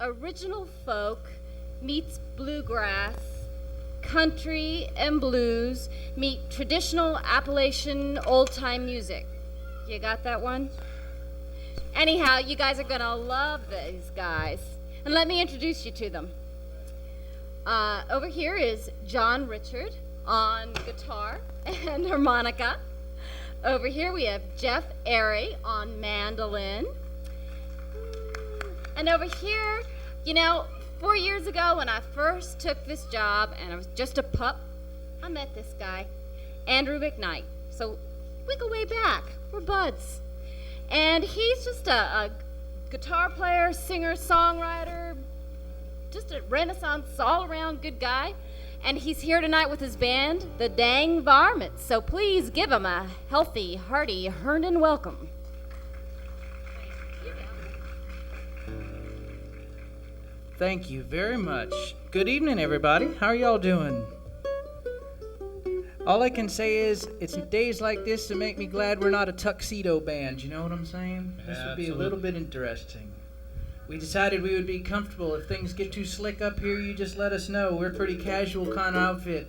original folk meets bluegrass, country and blues meet traditional Appalachian old-time music. You got that one? Anyhow, you guys are gonna love these guys. And let me introduce you to them. Over here is John Richard on guitar and harmonica. Over here we have Jeff Airy on mandolin. And over here, 4 years ago when I first took this job and I was just a pup, I met this guy, Andrew McKnight. So we go way back. We're buds. And he's just a guitar player, singer, songwriter, just a Renaissance all-around good guy. And he's here tonight with his band, the Dang Varmints. So please give him a healthy, hearty Herndon welcome. Thank you very much. Good evening, everybody. How are y'all doing? All I can say is, it's days like this that make me glad we're not a tuxedo band. You know what I'm saying? This would be a little bit interesting. We decided we would be comfortable. If things get too slick up here, you just let us know. We're a pretty casual kind of outfit.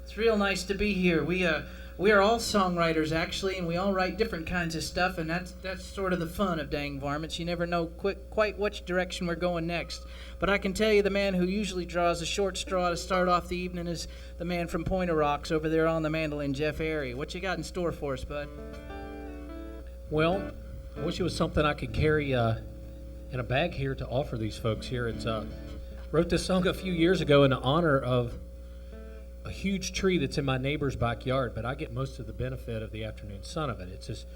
It's real nice to be here. We are all songwriters, actually, and we all write different kinds of stuff, and that's sort of the fun of Dang Varmints. You never know quite which direction we're going next. But I can tell you the man who usually draws a short straw to start off the evening is the man from Point of Rocks over there on the mandolin, Jeff Airy. What you got in store for us, bud? Well, I wish it was something I could carry in a bag here to offer these folks here. It's wrote this song a few years ago in honor of a huge tree that's in my neighbor's backyard, but I get most of the benefit of the afternoon sun of it. It's this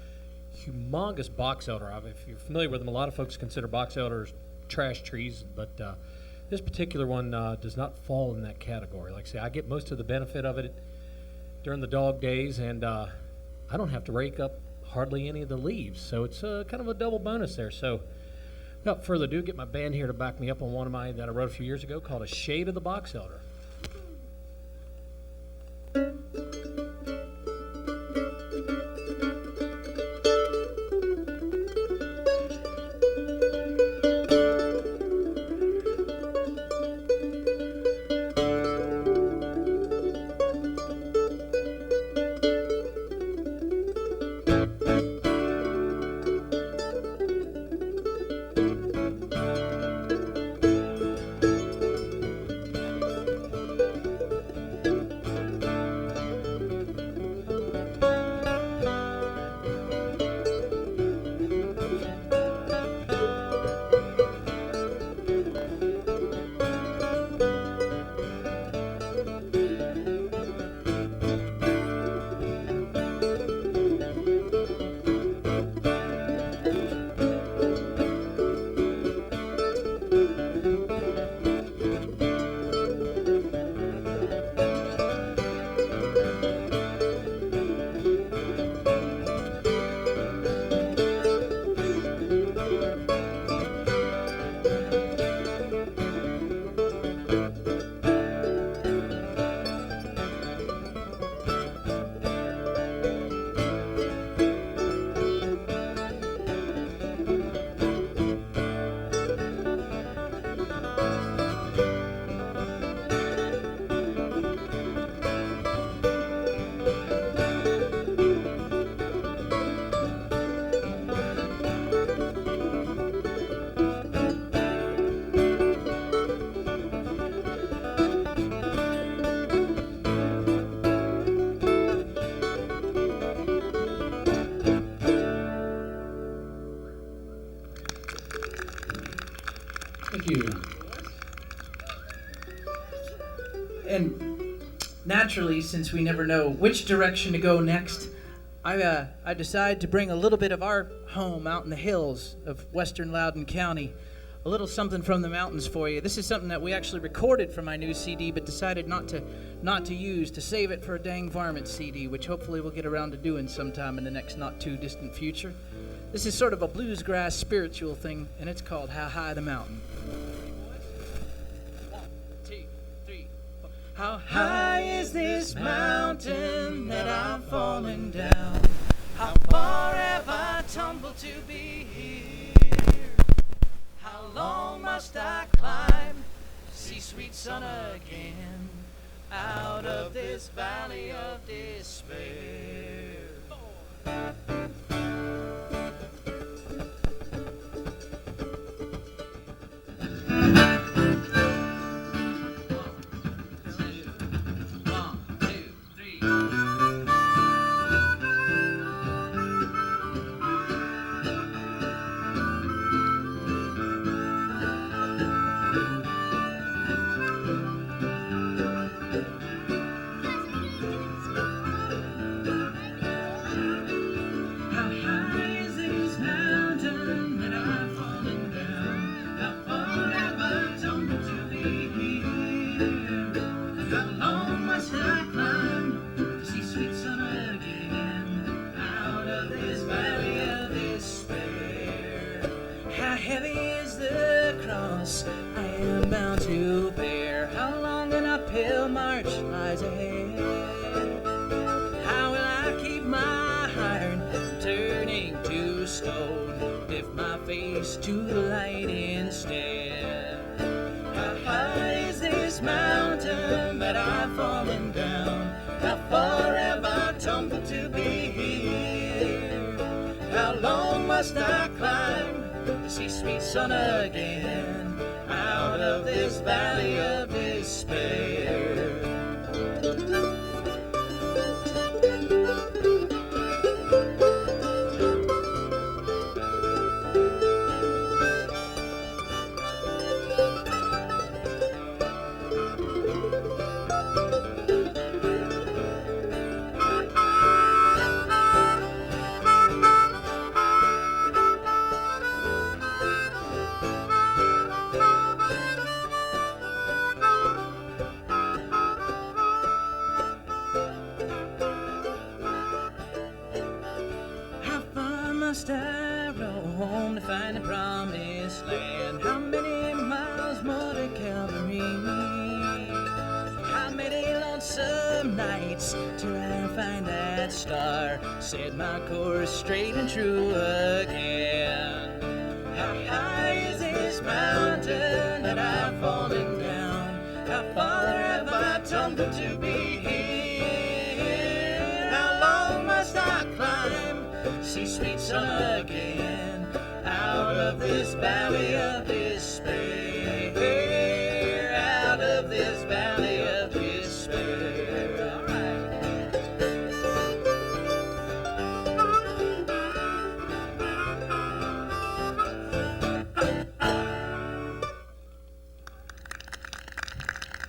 humongous box elder. If you're familiar with them, a lot of folks consider box elders trash trees, but this particular one does not fall in that category. Like I say, I get most of the benefit of it during the dog days, and I don't have to rake up hardly any of the leaves, so it's kind of a double bonus there. So without further ado, get my band here to back me up on one of mine that I wrote a few years ago called A Shade of the Box Elder. Thank you. And naturally, since we never know which direction to go next, I decided to bring a little bit of our home out in the hills of western Loudoun County. A little something from the mountains for you. This is something that we actually recorded for my new CD, but decided not to use, to save it for a Dang Varmint CD, which hopefully we'll get around to doing sometime in the next not too distant future. This is sort of a bluesgrass spiritual thing, and it's called How High the Mountain. 1, 2, 3, 4. How high is this mountain that I'm falling down? How far have I tumbled to be here? How long must I see sweet sun again out of this valley of despair. To the light instead. How high is this mountain that I've fallen down? How far have I tumbled to be here? How long must I climb to see sweet sun again out of this valley of despair? Must I roam to find the promised land? How many miles more to Calvary? How many lonesome nights till I find that star? Set my course straight and true again. How high is this mountain that I've fallen down? How far have I tumbled to be here? How long must I climb? See sweet sun again out of this valley of despair, out of this valley of despair. All right.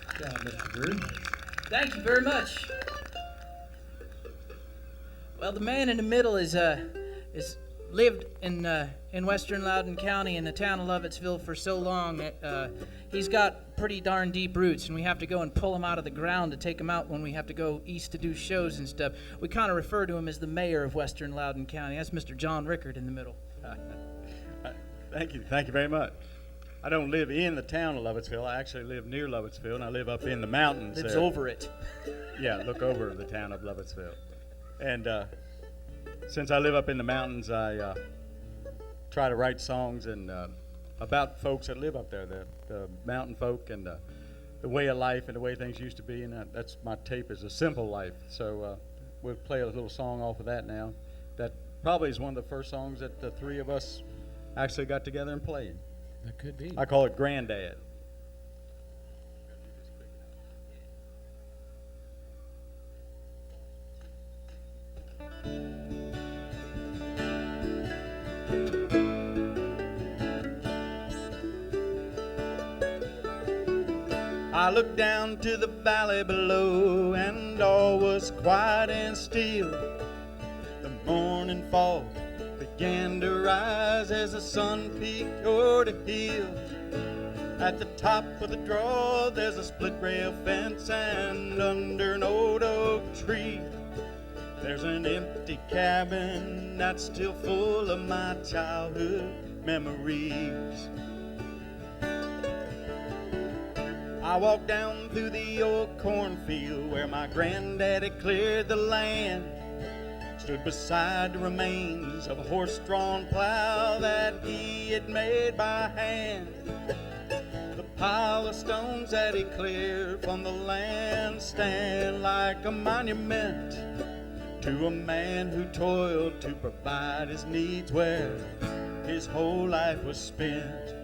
Good job, Mr. Drew. Thank you very much. Well, the man in the middle is lived in western Loudoun County in the town of Lovettsville for so long that he's got pretty darn deep roots, and we have to go and pull him out of the ground to take him out when we have to go east to do shows and stuff. We kind of refer to him as the mayor of western Loudoun County. That's Mr. John Rickard in the middle. Thank you very much. I don't live in the town of Lovettsville. I actually live near Lovettsville, and I live up in the mountains. Lives there. over it. Yeah, look over the town of Lovettsville. And since I live up in the mountains, I try to write songs and about folks that live up there, the mountain folk and the way of life and the way things used to be. And that's my tape is A Simple Life. So we'll play a little song off of that now. That probably is one of the first songs that the three of us actually got together and played. That could be. I call it Granddad. I looked down to the valley below, and all was quiet and still. The morning fog began to rise as the sun peeked o'er the hill. At the top of the draw, there's a split rail fence, and under an old oak tree, there's an empty cabin that's still full of my childhood memories. I walked down through the old cornfield where my granddaddy cleared the land. Stood beside the remains of a horse-drawn plow that he had made by hand. The pile of stones that he cleared from the land stand like a monument to a man who toiled to provide his needs where his whole life was spent.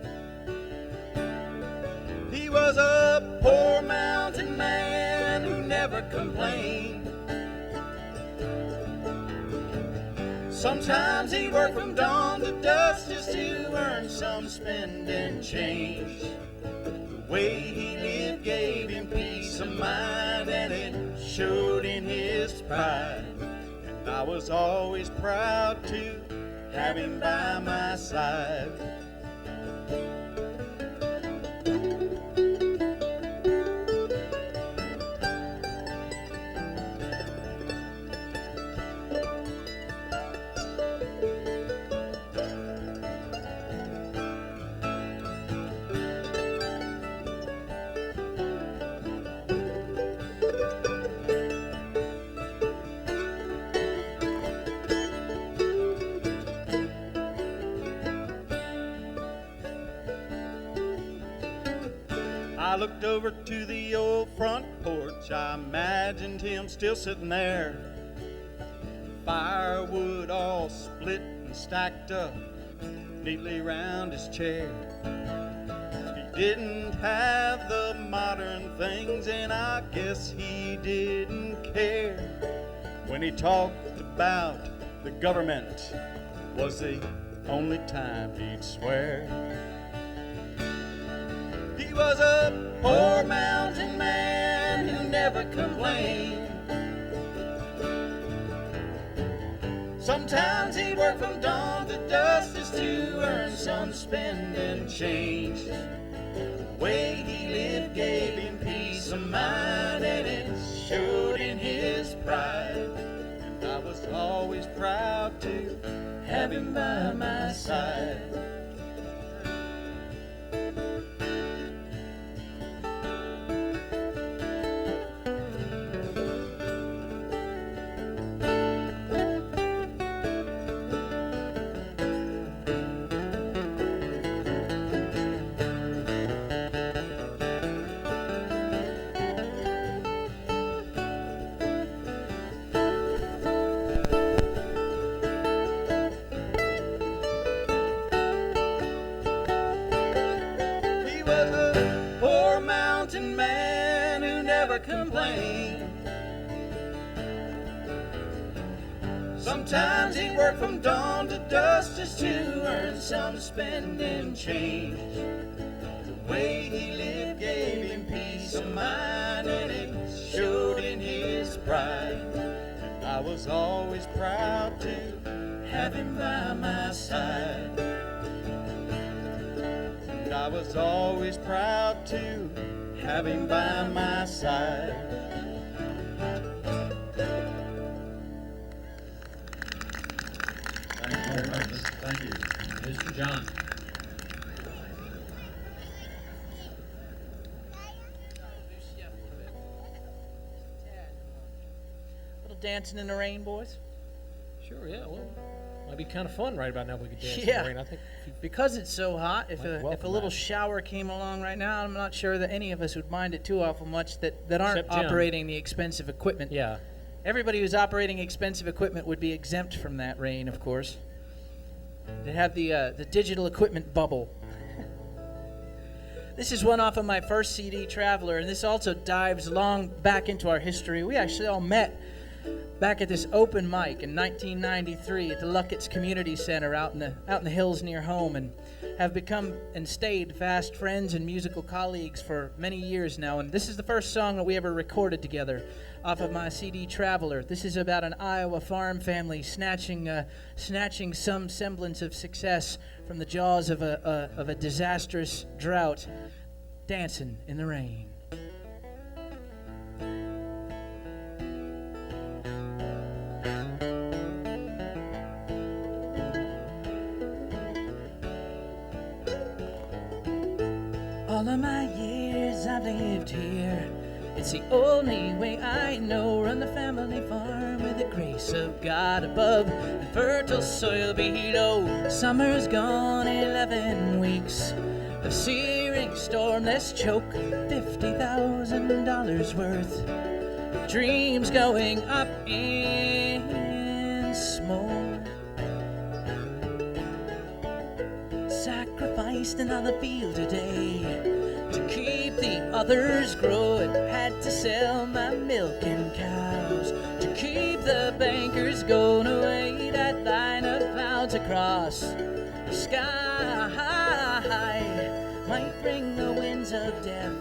He was a poor mountain man who never complained. Sometimes he worked from dawn to dusk just to earn some spending change. The way he lived gave him peace of mind, and it showed in his pride. And I was always proud to have him by my side. I looked over to the old front porch. I imagined him still sitting there. Firewood all split and stacked up neatly round his chair. He didn't have the modern things, and I guess he didn't care. When he talked about the government was the only time he'd swear. He was a poor mountain man who never complained. Sometimes he'd work from dawn to dusk just to earn some spending change. The way he lived gave him peace of mind, and it showed in his pride. And I was always proud to have him by my side. Complain. Sometimes he worked from dawn to dusk just to earn some spending change. The way he lived gave him peace of mind, and it showed in his pride. And I was always proud to have him by my side. And I was always proud to have him by my side. Thank you very much. Thank you. Mr. John. Little dancing in the rain, boys? Sure, yeah, well, might be kind of fun right about now if we could dance in Yeah. the rain. I think Because it's so hot, if Might a welcome little that. shower came along right now, I'm not sure that any of us would mind it too awful much that aren't Except Jim. operating the expensive equipment. yeah. Everybody who's operating expensive equipment would be exempt from that rain, of course. They have the digital equipment bubble. This is one off of my first CD, Traveler, and this also dives long back into our history. We actually all met back at this open mic in 1993 at the Luckett's Community Center out in the hills near home, and have become and stayed fast friends and musical colleagues for many years now. And this is the first song that we ever recorded together off of my CD, Traveler. This is about an Iowa farm family snatching some semblance of success from the jaws of a disastrous drought, dancing in the rain. All of my years I've lived here. It's the only way I know. Run the family farm with the grace of God above and fertile soil below. Summer's gone 11 weeks. of searing storm. Let's choke $50,000 worth of dreams going up in smoke. Sacrificed another field today to keep the others growing. Had to sell my milk and cows to keep the bankers going away. That line of clouds across the sky might bring the winds of death,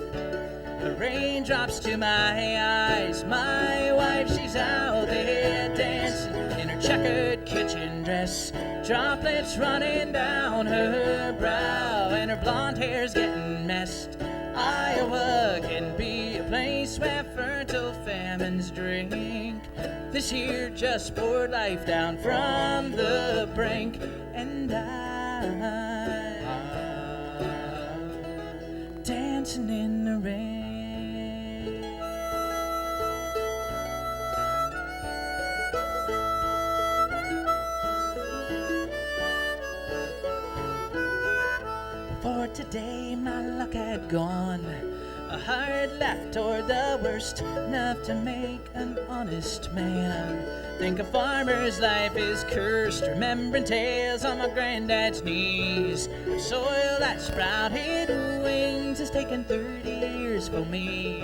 the raindrops to my eyes. My wife, she's out there dancing in her checkered kitchen dress, droplets running down her brow, and her blonde hair's getting messed. Iowa can be a place where fertile famines drink. This year just poured life down from the brink, and dancing in the rain. For today my luck had gone a hard left toward the worst, enough to make an honest man think a farmer's life is cursed. Remembering tales on my granddad's knees, soil that sprouted wings. It's taken 30 years for me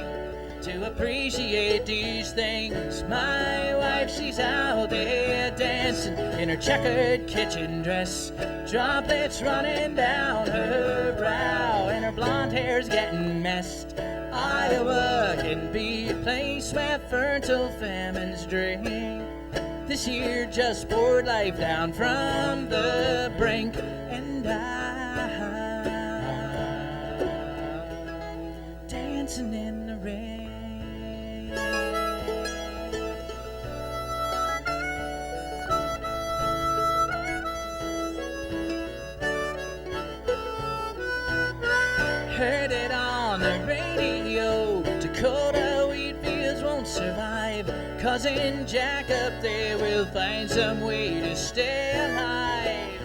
to appreciate these things. My wife, she's out there dancing in her checkered kitchen dress, droplets running down her brow, and her blonde hair's getting messed. Iowa can be a place where fertile famines drink. This year just poured life down from the brink, and dancing in the rain. Heard it on the radio, Dakota wheat fields won't survive. Cousin Jack up there will find some way to stay alive.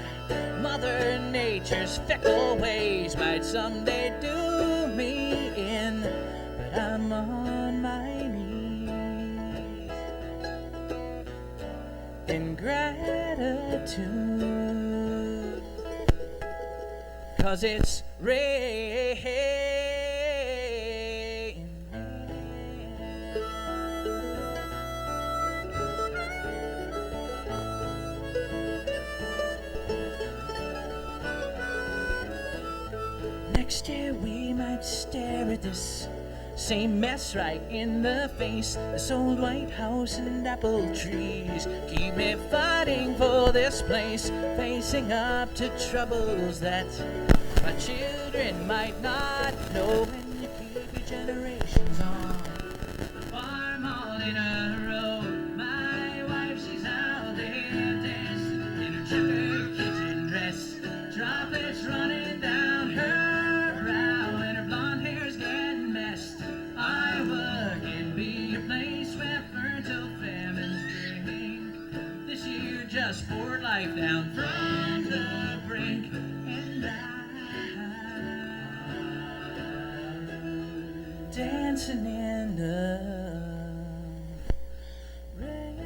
Mother Nature's fickle ways might someday do me in, but I'm on my knees in gratitude, 'cause it's rain. Next year we might stare at this same mess right in the face. This old White House and apple trees keep me fighting for this place, facing up to troubles that my children might not know. When you keep your generations on the farm all in a row. My wife, she's out there dancing in her checkered kitchen dress, droplets running down her brow, and her blonde hair's getting messed. Iowa can be a place where fertile famines drink. This year just poured life down from the brink, and dancing in the rain.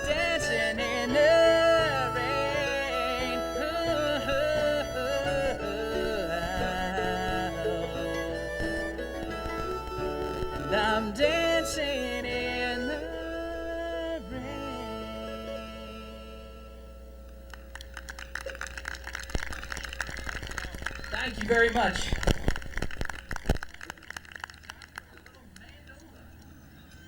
Dancing in the rain. And I'm dancing in the rain. Thank you very much.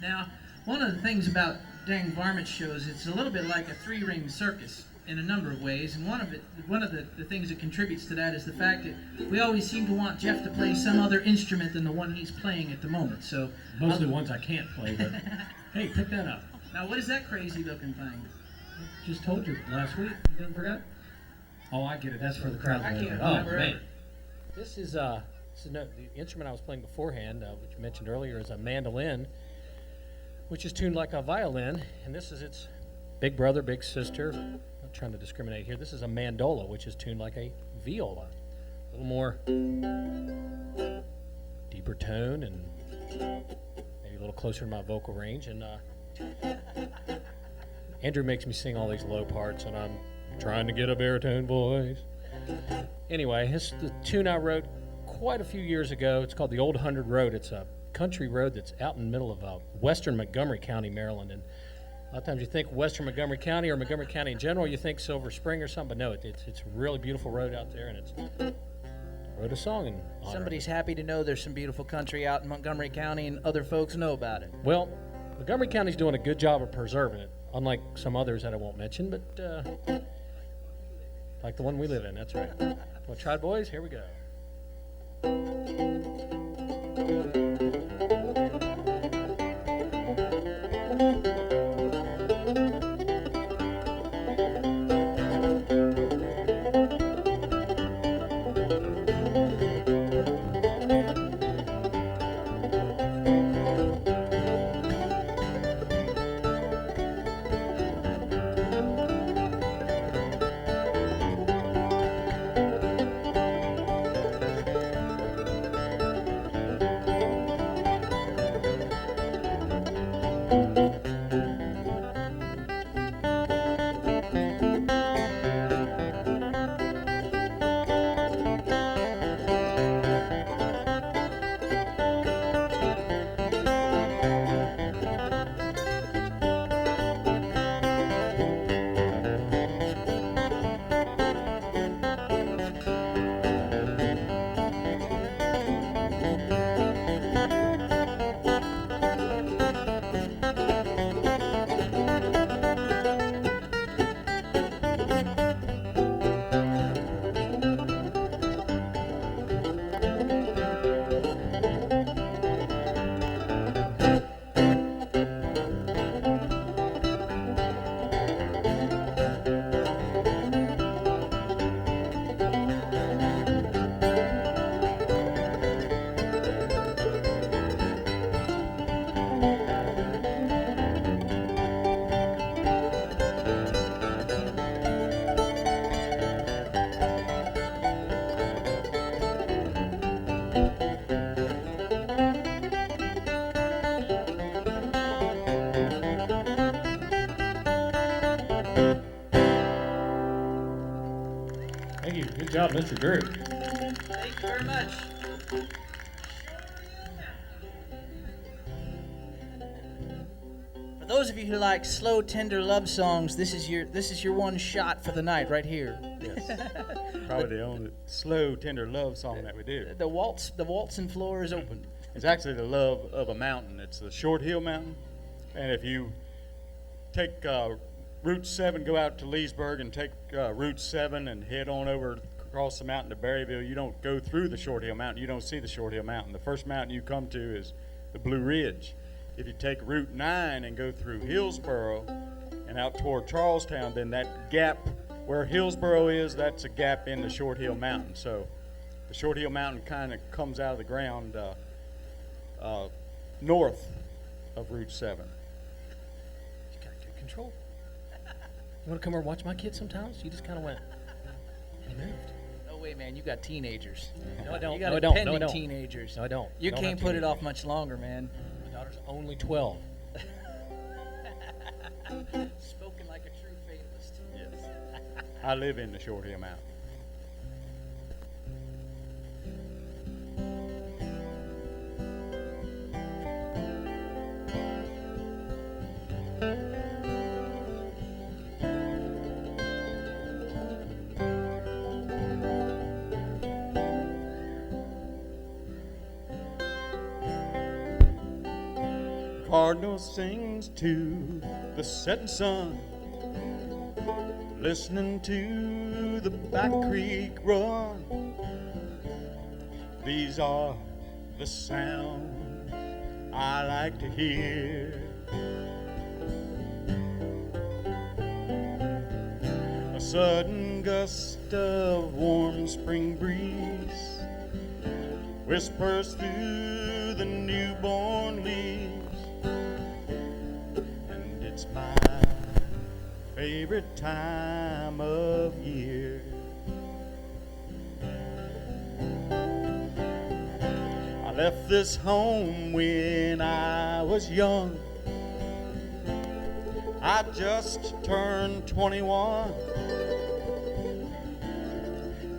Now, one of the things about dang Varmints shows, it's a little bit like a three-ring circus in a number of ways, and one of the things that contributes to that is the fact that we always seem to want Jeff to play some other instrument than the one he's playing at the moment. So Mostly ones I can't play, but hey, pick that up. now, what is that crazy-looking thing? Just told you last week. You didn't forget? Oh, I get it. That's for the crowd. I can't Oh, remember man. it. This is the instrument I was playing beforehand, which you mentioned earlier, is a mandolin, which is tuned like a violin, and this is its big brother, big sister. I'm not trying to discriminate here. This is a mandola, which is tuned like a viola. A little more deeper tone and maybe a little closer to my vocal range. And Andrew makes me sing all these low parts, and I'm trying to get a baritone voice. Anyway, it's the tune I wrote quite a few years ago. It's called the Old 100 Road. It's a country road that's out in the middle of western Montgomery County, Maryland. And a lot of times you think western Montgomery County or Montgomery County in general, you think Silver Spring or something, but no, it's a really beautiful road out there, and I wrote a song in honor. Somebody's happy to know there's some beautiful country out in Montgomery County and other folks know about it. Well, Montgomery County's doing a good job of preserving it, unlike some others that I won't mention, but like the one we live in, that's right. Well, try it, boys, here we go. Thank you. Good job, Mr. Drew. Thank you very much. For those of you who like slow, tender love songs, this is your one shot for the night right here. Yes. Probably the only slow, tender love song that we do. The waltzing floor is open. It's actually the love of a mountain. It's the Short Hill Mountain. And if you take Route 7, go out to Leesburg and take Route 7 and head on over across the mountain to Berryville, you don't go through the Short Hill Mountain. You don't see the Short Hill Mountain. The first mountain you come to is the Blue Ridge. If you take Route 9 and go through Hillsboro and out toward Charlestown, then that gap where Hillsboro is, that's a gap in the Short Hill Mountain. So the Short Hill Mountain kind of comes out of the ground north of Route 7. You got good control. You want to come over and watch my kids sometimes? You just kind of went, and he moved. No way, man. You got teenagers. No, I don't. You got No, I don't. pending No, I don't. teenagers. No, I don't. You Don't can't have put it off teenagers. much longer, man. My daughter's only 12. Spoken like a true fatalist. Yes. I live in the Short Hill Mountain. Cardinal sings to the setting sun, listening to the Back Creek run. These are the sounds I like to hear. A sudden gust of warm spring breeze whispers through the newborn leaves. It's my favorite time of year. I left this home when I was young. I just turned 21,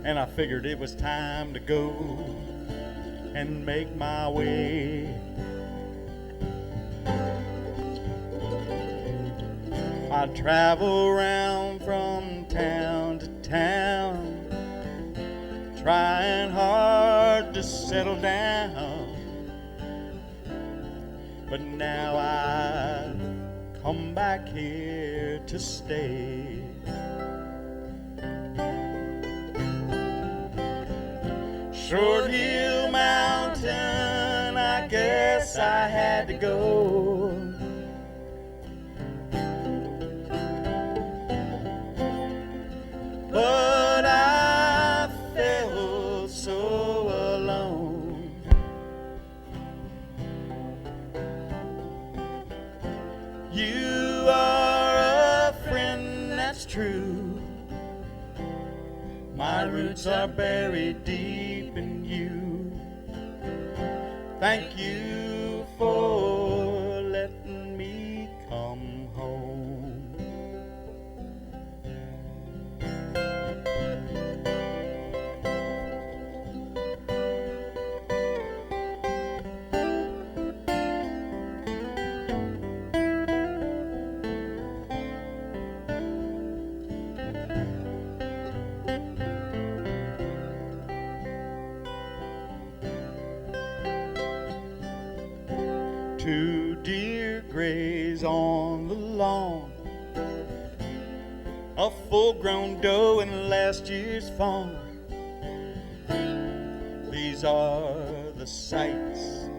and I figured it was time to go and make my way. I travel around from town to town, trying hard to settle down, but now I've come back here to stay. Short Hill Mountain, I guess I had to go. But I felt so alone. You are a friend, that's true. My roots are buried deep in you. Thank you for letting me come home. Two deer graze on the lawn, a full-grown doe and last year's fawn. These are the sights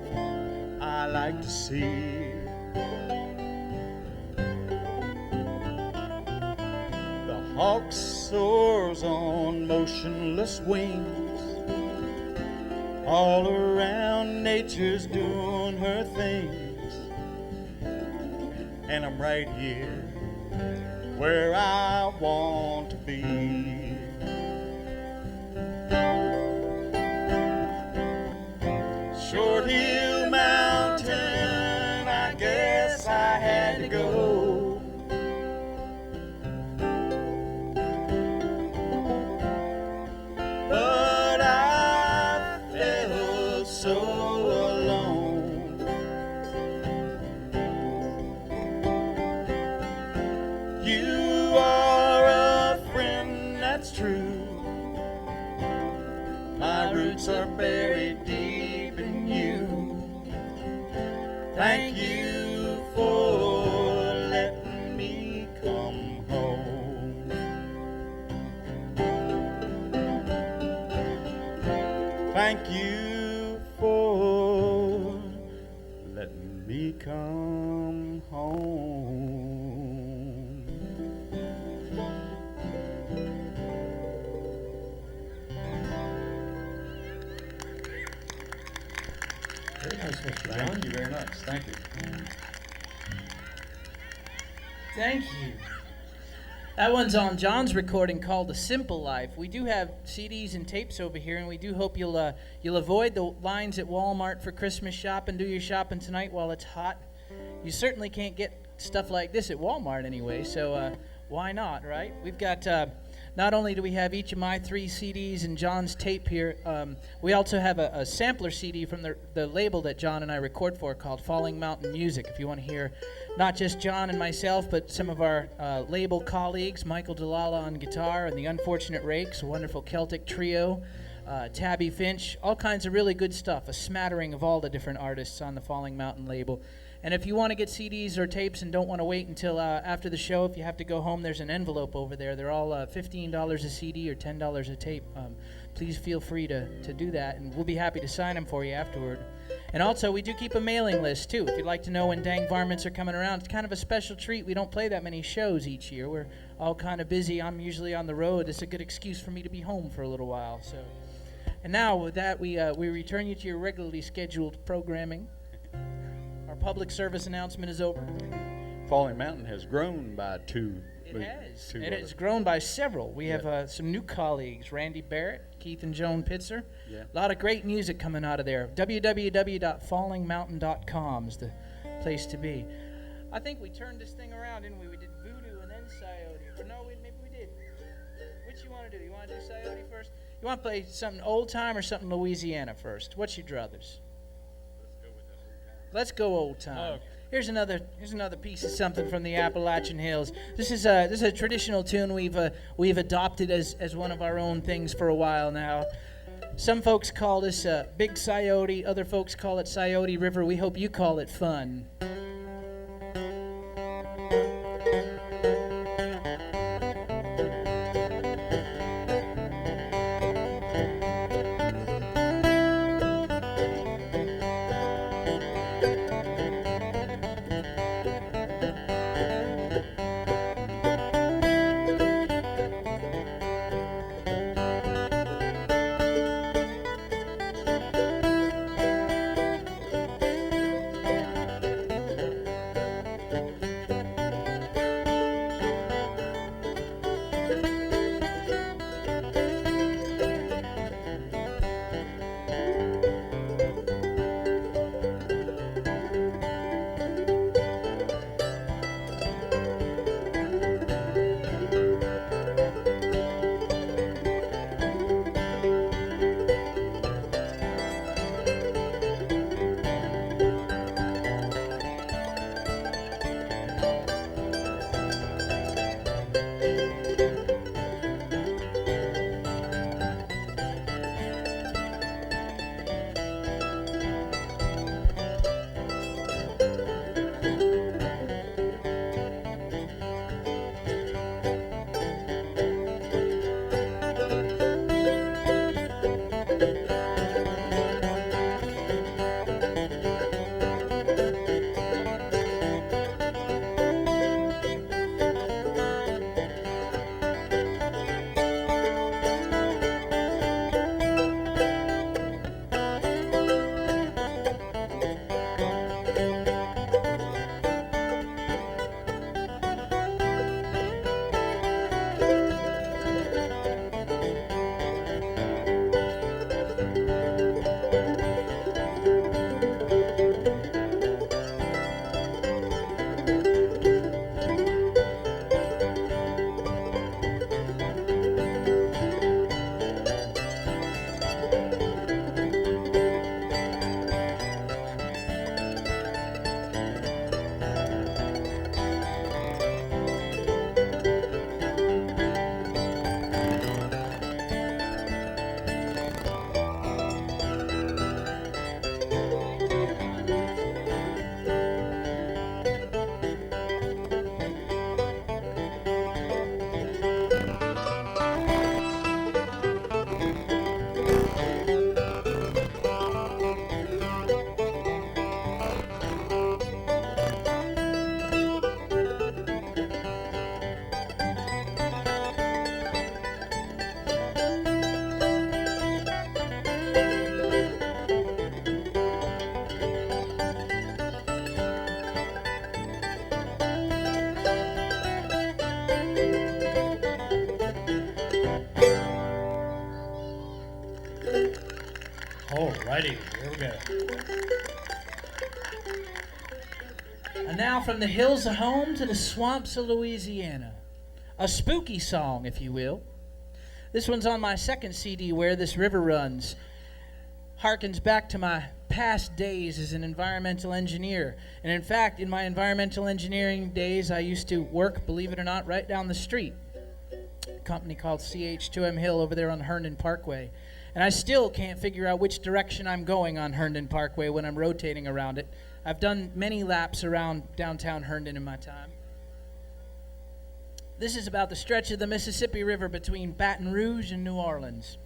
I like to see. The hawk soars on motionless wings. All around nature's doing her things, and I'm right here where I want to be. Short Hill Mountain, I guess I had to go. But I felt so alone. You are a friend, that's true. My roots are buried deep in you. Thank you for letting me come home. Thank you for letting me come home. Very nice, Mr. John. Thank you very much. Thank you. Thank you. That one's on John's recording called A Simple Life. We do have CDs and tapes over here, and we do hope you'll avoid the lines at Walmart for Christmas shopping. Do your shopping tonight while it's hot. You certainly can't get stuff like this at Walmart anyway, so why not, right? We've got, not only do we have each of my 3 CDs and John's tape here, we also have a sampler CD from the label that John and I record for called Falling Mountain Music. If you want to hear not just John and myself, but some of our label colleagues, Michael Delala on guitar and the Unfortunate Rakes, a wonderful Celtic trio, Tabby Finch, all kinds of really good stuff, a smattering of all the different artists on the Falling Mountain label. And if you want to get CDs or tapes and don't want to wait until after the show, if you have to go home, there's an envelope over there. They're all $15 a CD or $10 a tape. Please feel free to do that, and we'll be happy to sign them for you afterward. And also, we do keep a mailing list, too. If you'd like to know when Dang Varmints are coming around, it's kind of a special treat. We don't play that many shows each year. We're all kind of busy. I'm usually on the road. It's a good excuse for me to be home for a little while. So, and now, with that, we return you to your regularly scheduled programming. Our public service announcement is over. Falling Mountain has grown by two. It has. two It other- has grown by several. We Yeah. have some new colleagues, Randy Barrett, Keith and Joan Pitzer. Yeah. A lot of great music coming out of there. www.fallingmountain.com is the place to be. I think we turned this thing around, didn't we? We did Voodoo and then Coyote. Or no, maybe we did. Which you want to do? You want to do Coyote first? You want to play something old time or something Louisiana first? What's your druthers? Let's go old time. Okay. Here's another piece of something from the Appalachian Hills. This is a traditional tune we've adopted as one of our own things for a while now. Some folks call this Big Coyote, other folks call it Coyote River. We hope you call it fun. Alrighty, here we go. And now from the hills of home to the swamps of Louisiana. A spooky song, if you will. This one's on my second CD, Where This River Runs. Harkens back to my past days as an environmental engineer. And in fact, in my environmental engineering days, I used to work, believe it or not, right down the street. A company called CH2M Hill over there on Herndon Parkway. And I still can't figure out which direction I'm going on Herndon Parkway when I'm rotating around it. I've done many laps around downtown Herndon in my time. This is about the stretch of the Mississippi River between Baton Rouge and New Orleans,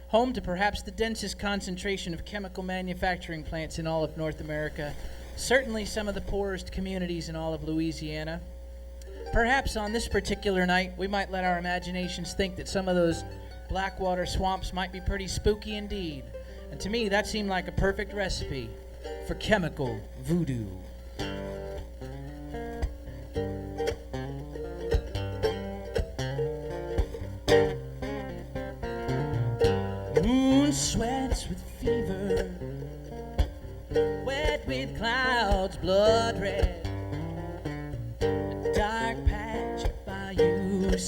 home to perhaps the densest concentration of chemical manufacturing plants in all of North America, certainly some of the poorest communities in all of Louisiana. Perhaps on this particular night, we might let our imaginations think that some of those Blackwater swamps might be pretty spooky indeed. And to me, that seemed like a perfect recipe for chemical voodoo.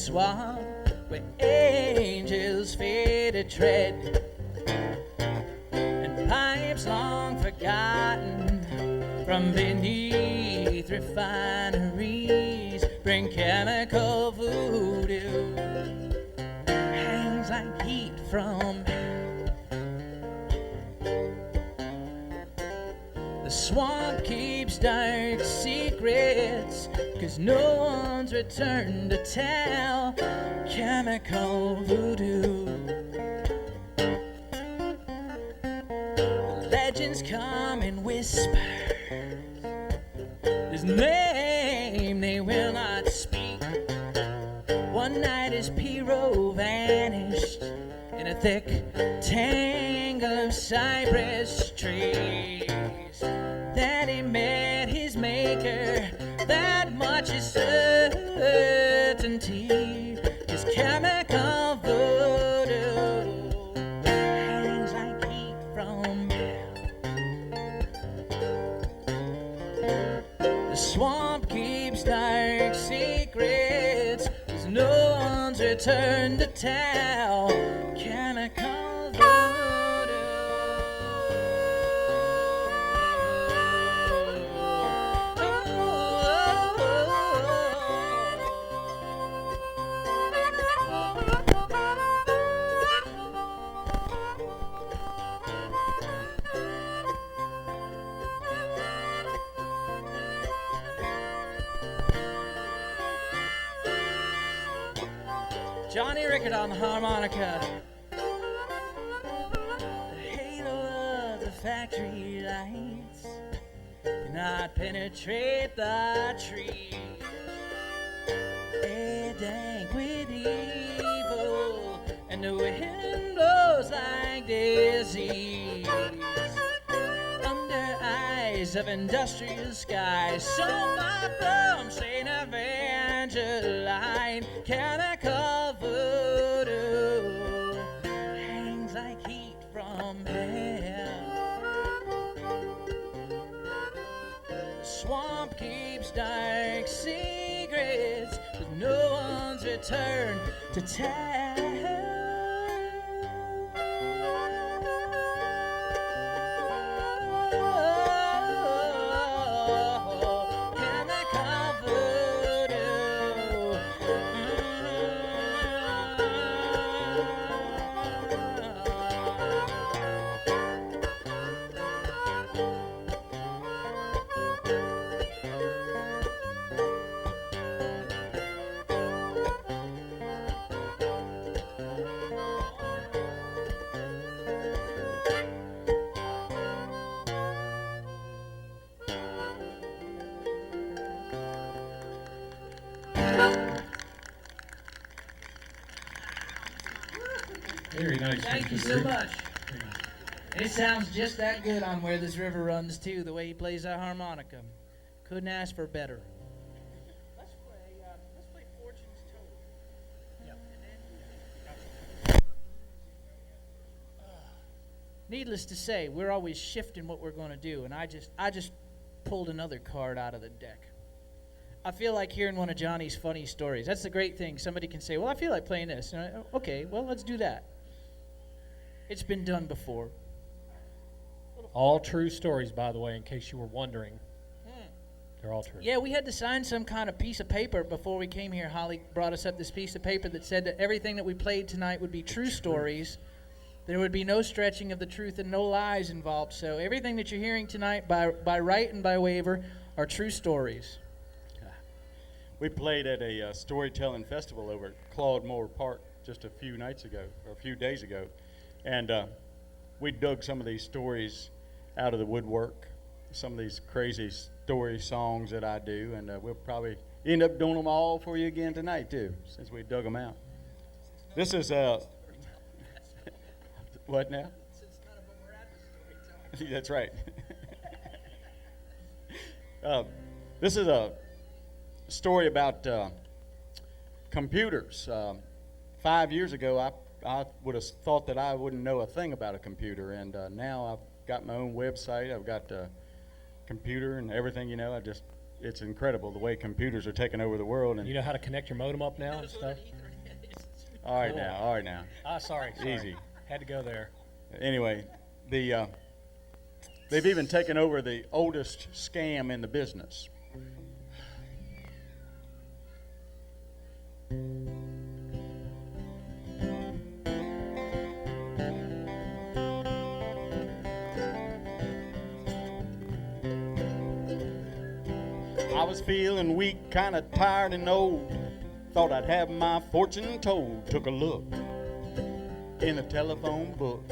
swamp where angels fear to tread, and pipes long forgotten from beneath refineries bring chemical voodoo. Hangs like heat from the swamp keeps dark secrets, 'cause no one's returned to tell chemical voodoo. Legends come in whispers, his name they will not speak. One night his Piro vanished in a thick tangle of cypress trees. Then he met his maker, that much is certainty. His chemical voodoo hangs like heat from hell. The swamp keeps dark secrets, there's no one's return to tell chemical voodoo. Johnny Rickard on the harmonica. The halo of the factory lights cannot penetrate the trees. They dank with evil, and the wind blows like disease. Under eyes of industrial skies, so far from St. Evangeline, chemical voodoo hangs like heat from hell. The swamp keeps dark secrets, but no one's return to tell. Very nice. Thank you so much. It sounds just that good on Where This River Runs, too, the way he plays that harmonica. Couldn't ask for better. Let's play Fortune's Toad. Yep. Needless to say, we're always shifting what we're going to do, and I just pulled another card out of the deck. I feel like hearing one of Johnny's funny stories. That's the great thing. Somebody can say, well, I feel like playing this. And okay, well, let's do that. It's been done before. All true stories, by the way, in case you were wondering. They're all true. Yeah, we had to sign some kind of piece of paper before we came here. Holly brought us up this piece of paper that said that everything that we played tonight would be true stories. There would be no stretching of the truth and no lies involved. So everything that you're hearing tonight by right and by waiver are true stories. We played at a storytelling festival over at Claude Moore Park just a few days ago. And we dug some of these stories out of the woodwork, some of these crazy story songs that I do, and we'll probably end up doing them all for you again tonight, too, since we dug them out. This is what now? Since none of them were at the storytelling. That's right. This is a story about computers. 5 years ago, I would have thought that I wouldn't know a thing about a computer, and now I've got my own website. I've got a computer and everything, I just it's incredible the way computers are taking over the world. And You know how to connect your modem up now and stuff? all right now. Sorry. Easy. Had to go there. Anyway, they've even taken over the oldest scam in the business. I was feeling weak, kind of tired and old. Thought I'd have my fortune told. Took a look in the telephone book.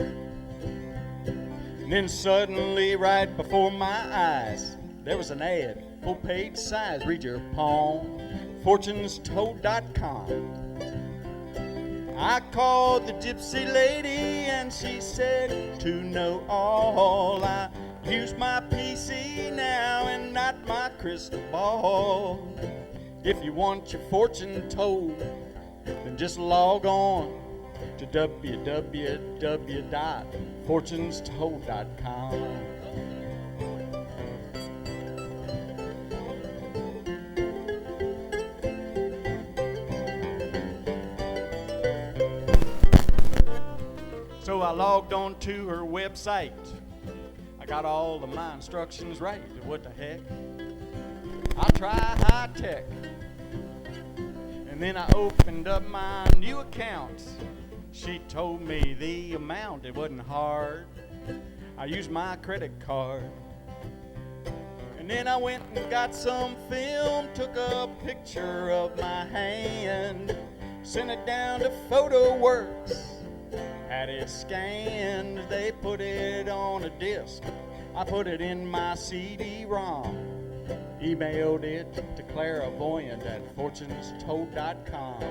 And then suddenly, right before my eyes, there was an ad, full page size. Read your palm, fortunestold.com. I called the gypsy lady and she said, to know all, I use my PC now and not my crystal ball. If you want your fortune told, then just log on to www.fortunestold.com. So I logged on to her website. I got all of my instructions right. What the heck? I'll try high tech. And then I opened up my new account. She told me the amount, it wasn't hard. I used my credit card. And then I went and got some film, took a picture of my hand, sent it down to PhotoWorks. Had it scanned, they put it on a disc. I put it in my CD-ROM. Emailed it to clairvoyant at fortunestold.com.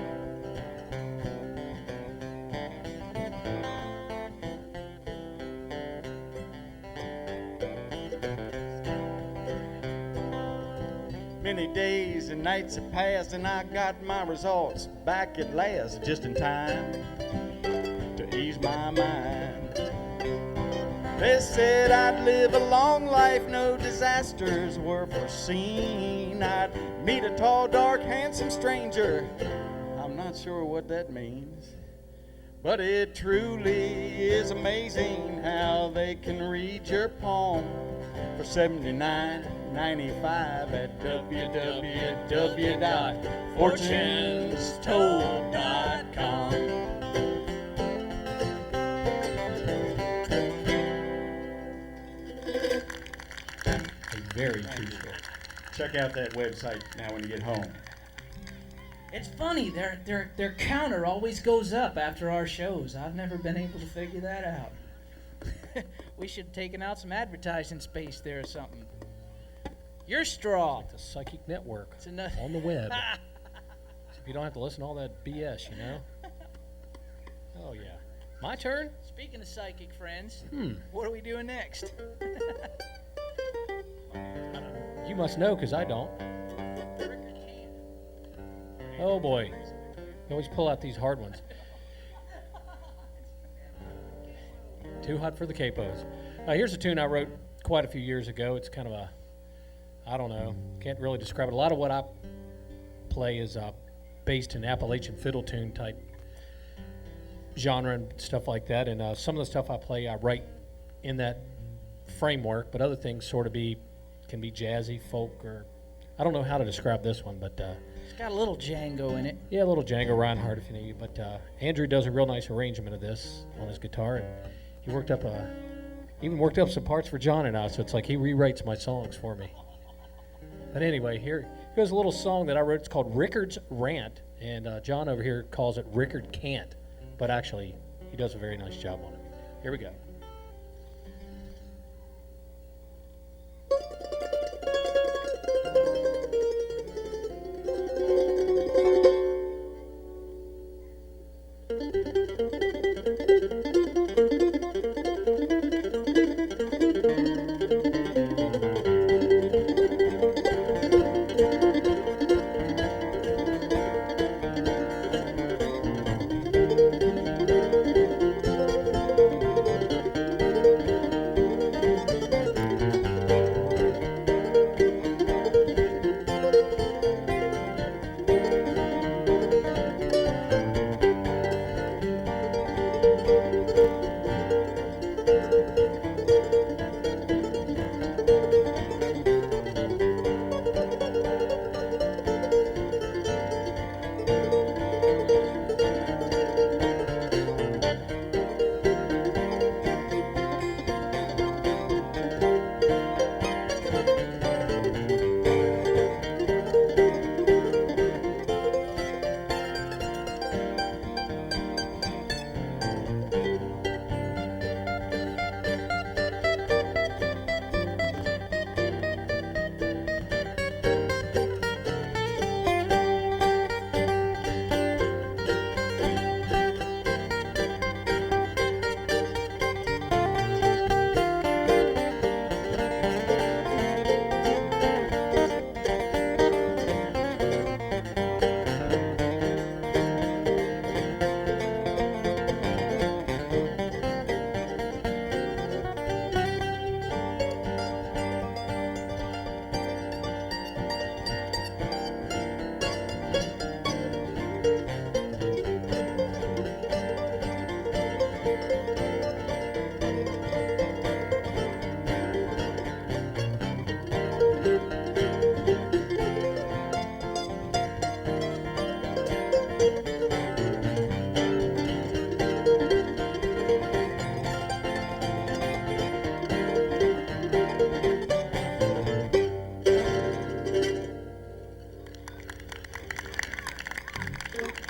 Many days and nights have passed and I got my results back at last, just in time to ease my mind. They said I'd live a long life, no disasters were foreseen. I'd meet a tall, dark, handsome stranger. I'm not sure what that means, but it truly is amazing how they can read your palm for $79.95 at www.fortunestold.com. Very true story. Check out that website now when you get home. It's funny, their counter always goes up after our shows. I've never been able to figure that out. We should have taken out some advertising space there or something. Your straw. The Psychic Network It's enough. on the web. So you don't have to listen to all that BS, you know? Oh, yeah. My turn? Speaking of psychic friends, what are we doing next? You must know, because I don't. Oh, boy. You always pull out these hard ones. Too hot for the capos. Here's a tune I wrote quite a few years ago. It's kind of a, I don't know, can't really describe it. A lot of what I play is based in Appalachian fiddle tune type genre and stuff like that. And some of the stuff I play, I write in that framework, but other things sort of can be jazzy, folk, or I don't know how to describe this one, but It's got a little Django in it. yeah, a little Django Reinhardt if you need. But Andrew does a real nice arrangement of this on his guitar, and he even worked up some parts for John and I. So it's like he rewrites my songs for me. But anyway, here goes a little song that I wrote. It's called Rickard's Rant, and John over here calls it Rickard Can't, but actually he does a very nice job on it. Here we go.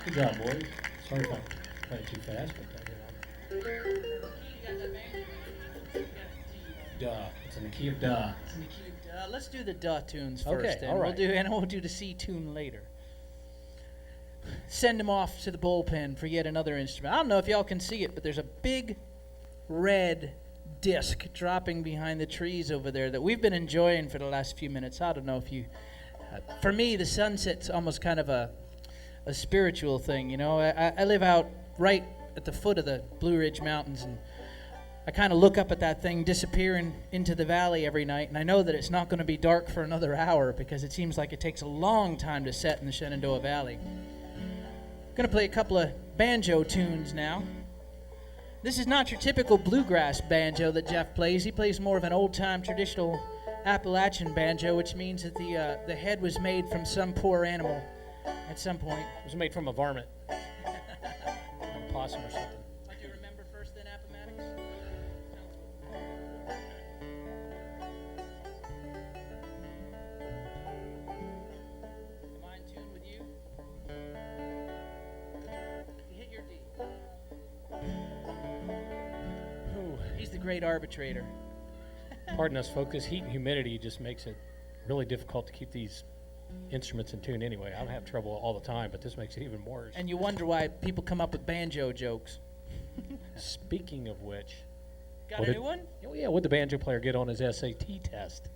Good job, boys. Sorry if I played too fast, but duh. It's in the key of duh. It's in the key of duh. Let's do the duh tunes first, Okay, then. all right. We'll do the C tune later. Send them off to the bullpen for yet another instrument. I don't know if y'all can see it, but there's a big red disc dropping behind the trees over there that we've been enjoying for the last few minutes. I don't know if you... for me, the sunset's almost kind of a spiritual thing, you know. I live out right at the foot of the Blue Ridge Mountains, and I kind of look up at that thing disappearing into the valley every night, and I know that it's not going to be dark for another hour because it seems like it takes a long time to set in the Shenandoah Valley. I'm going to play a couple of banjo tunes now. This is not your typical bluegrass banjo that Jeff plays. He plays more of an old-time traditional Appalachian banjo, which means that the head was made from some poor animal at some point. It was made from a varmint. A possum or something. Do you remember first then Appomattox? Am I in tune with you? You hit your D. Ooh. He's the great arbitrator. Pardon us, folks. This heat and humidity just makes it really difficult to keep these instruments in tune anyway. I have trouble all the time, but this makes it even worse. And you wonder why people come up with banjo jokes. Speaking of which... Got a new one? Oh, yeah, what'd the banjo player get on his SAT test?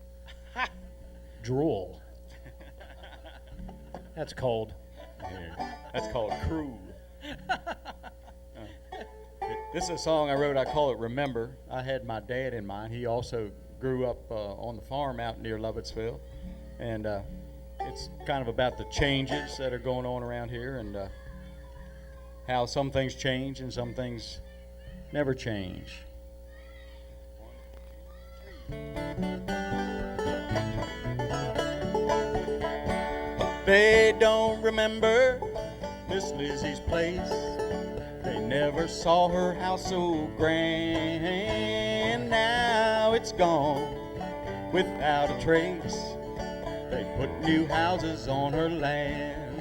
Drool. That's cold. Yeah, that's called cruel. This is a song I wrote. I call it Remember. I had my dad in mind. He also grew up on the farm out near Lovettsville. And it's kind of about the changes that are going on around here and how some things change and some things never change. They don't remember Miss Lizzie's place. They never saw her house so grand. Now it's gone without a trace. They put new houses on her land.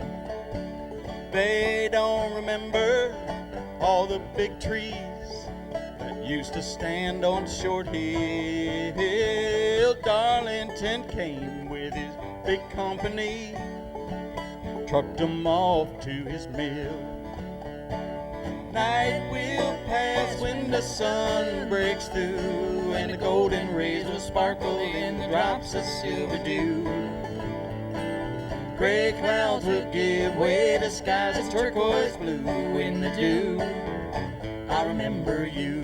They don't remember all the big trees that used to stand on Short Hill. Darlington came with his big company, trucked them off to his mill. Night will pass when the sun breaks through, and the golden rays will sparkle in the drops of silver dew. Gray clouds will give way to skies of turquoise blue in the dew. I remember you.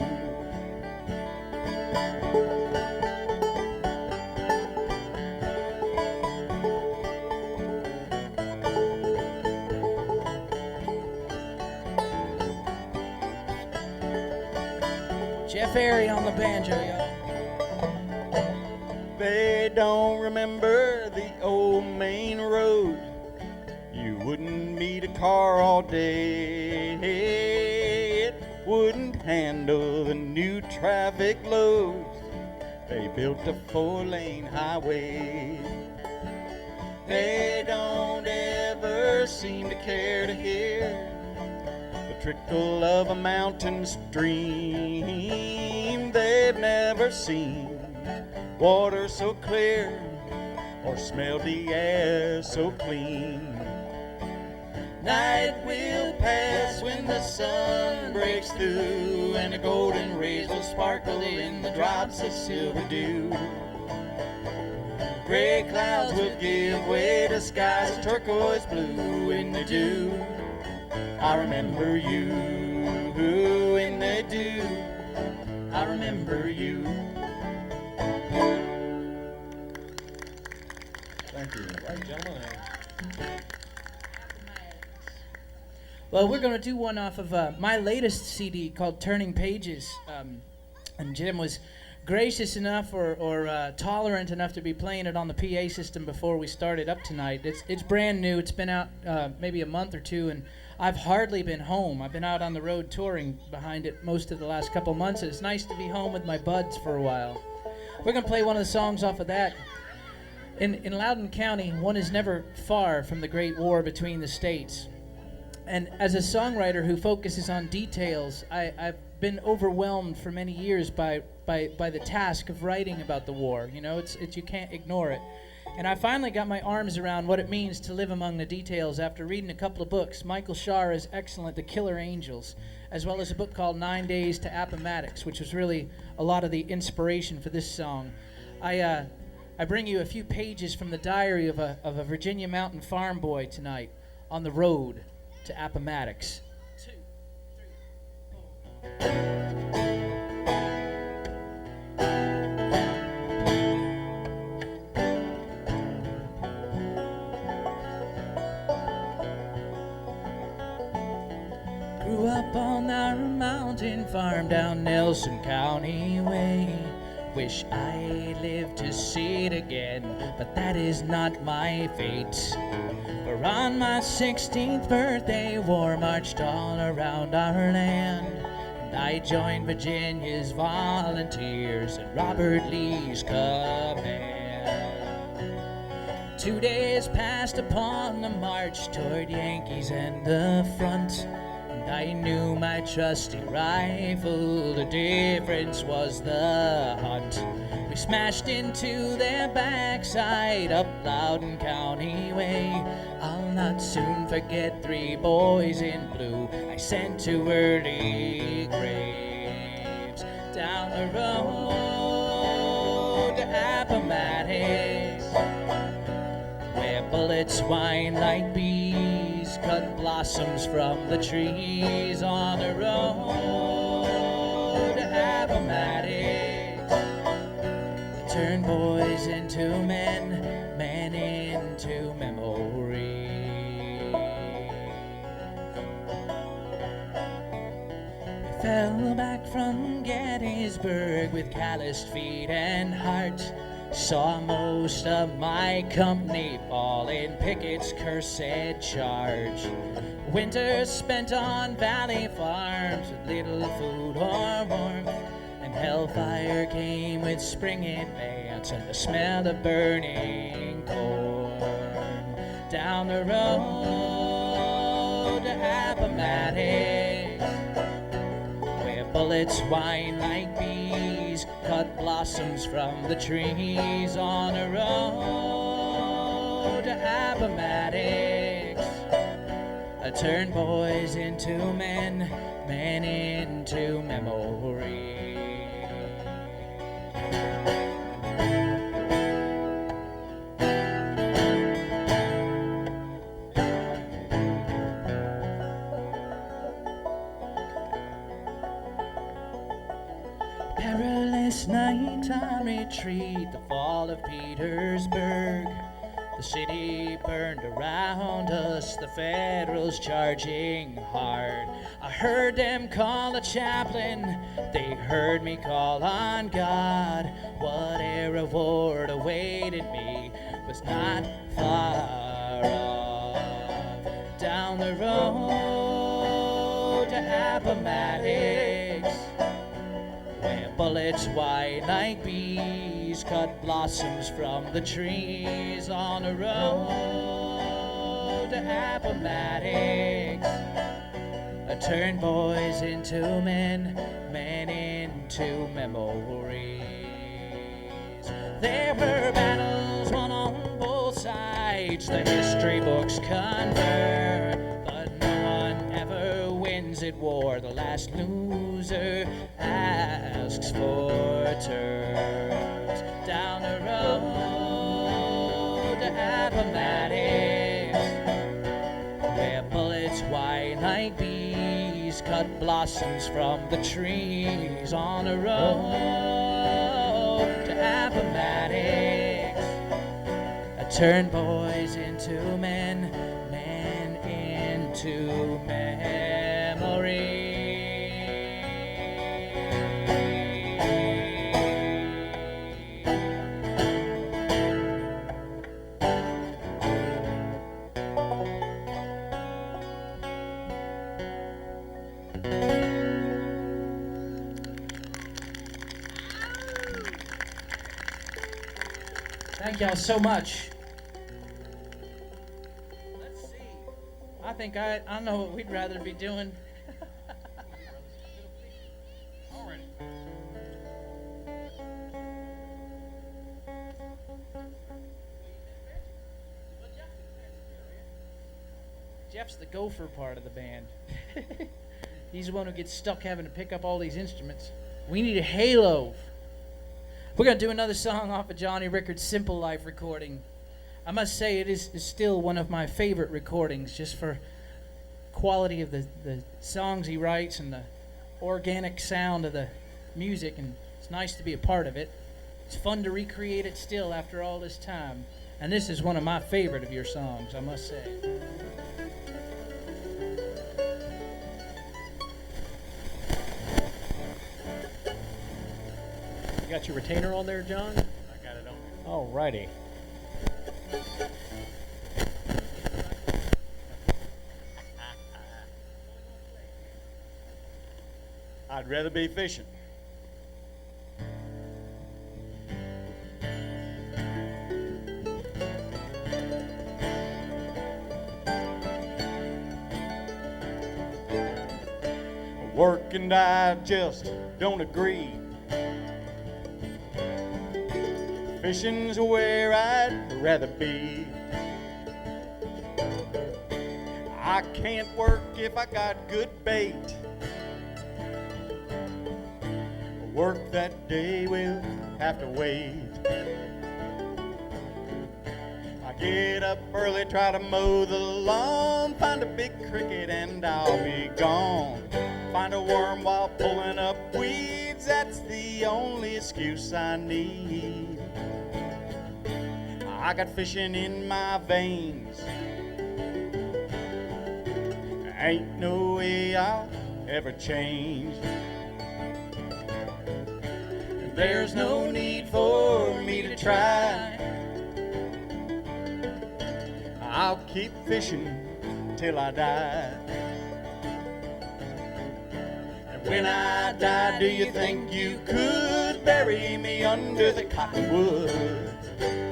Jeff Airy on the banjo, y'all. They don't remember the old main road. You wouldn't meet a car all day. It wouldn't handle the new traffic loads. They built a 4-lane highway. They don't ever seem to care to hear the trickle of a mountain stream. They've never seen water so clear or smelled the air so clean. Night will pass when the sun breaks through, and the golden rays will sparkle in the drops of silver dew. Gray clouds will give way to skies of turquoise blue in the dew. I remember you in the dew. I remember you. Thank you. Right, gentlemen. Well, we're going to do one off of my latest CD called Turning Pages. And Jim was gracious enough or tolerant enough to be playing it on the PA system before we started up tonight. It's brand new. It's been out maybe a month or two, and I've hardly been home. I've been out on the road touring behind it most of the last couple months, and it's nice to be home with my buds for a while. We're going to play one of the songs off of that. In Loudoun County, one is never far from the Great War between the states. And as a songwriter who focuses on details, I've been overwhelmed for many years by the task of writing about the war. You know, it's you can't ignore it. And I finally got my arms around what it means to live among the details after reading a couple of books. Michael Shara's excellent The Killer Angels, as well as a book called 9 Days to Appomattox, which was really a lot of the inspiration for this song. I bring you a few pages from the diary of a Virginia mountain farm boy tonight on the road to Appomattox. 2, 3, 4. Grew up on our mountain farm down Nelson County way. Wish I lived to see it again, but that is not my fate. For on my 16th birthday, war marched all around our land, and I joined Virginia's volunteers and Robert Lee's command. 2 days passed upon the march toward Yankees and the front, and I knew my trusty rifle, the difference was the hunt. We smashed into their backside up Loudon County way. I'll not soon forget 3 boys in blue I sent to early graves. Down the road to Appomattox, where bullets whine like bees, cut blossoms from the trees. On the road to Appomattox, turn boys into men, men into memory. We fell back from Gettysburg with calloused feet and heart. Saw most of my company fall in Pickett's cursed charge. Winter spent on valley farms with little food or warmth, and hellfire came with spring advance and the smell of burning corn. Down the road to Appomattox, where bullets whine like bees, cut blossoms from the trees. On the road to Appomattox, I turned boys into men, men into memory. Perilous nighttime retreat, the fall of Petersburg. The city burned around us, the Federals charging hard. I heard them call the chaplain, they heard me call on God. What a reward awaited me was not far off. Down the road to Appomattox, where bullets whine like bees, cut blossoms from the trees. On the road to Appomattox, I turned boys into men, men into memories. There were battles won on both sides, the history books convert, but no one ever wins at war. The last loser asks for terms. Down the road to Appomattox, where bullets whine like bees, cut blossoms from the trees. On the road to Appomattox, I turn boys into men, men into memory. Thank y'all so much. Let's see. I think I know what we'd rather be doing. Jeff's the gopher part of the band. He's the one who gets stuck having to pick up all these instruments. We need a halo. We're going to do another song off of Johnny Rickard's Simple Life recording. I must say it is still one of my favorite recordings, just for quality of the songs he writes and the organic sound of the music, and it's nice to be a part of it. It's fun to recreate it still after all this time. And this is one of my favorite of your songs, I must say. You got your retainer on there, John? I got it on. All righty. I'd rather be fishing. Work and I just don't agree. Fishing's where I'd rather be. I can't work if I got good bait. Work that day will have to wait. I get up early, try to mow the lawn, find a big cricket and I'll be gone. Find a worm while pulling up weeds, that's the only excuse I need. I got fishing in my veins. Ain't no way I'll ever change. There's no need for me to try. I'll keep fishing till I die. And when I die, do you think you could bury me under the cottonwood?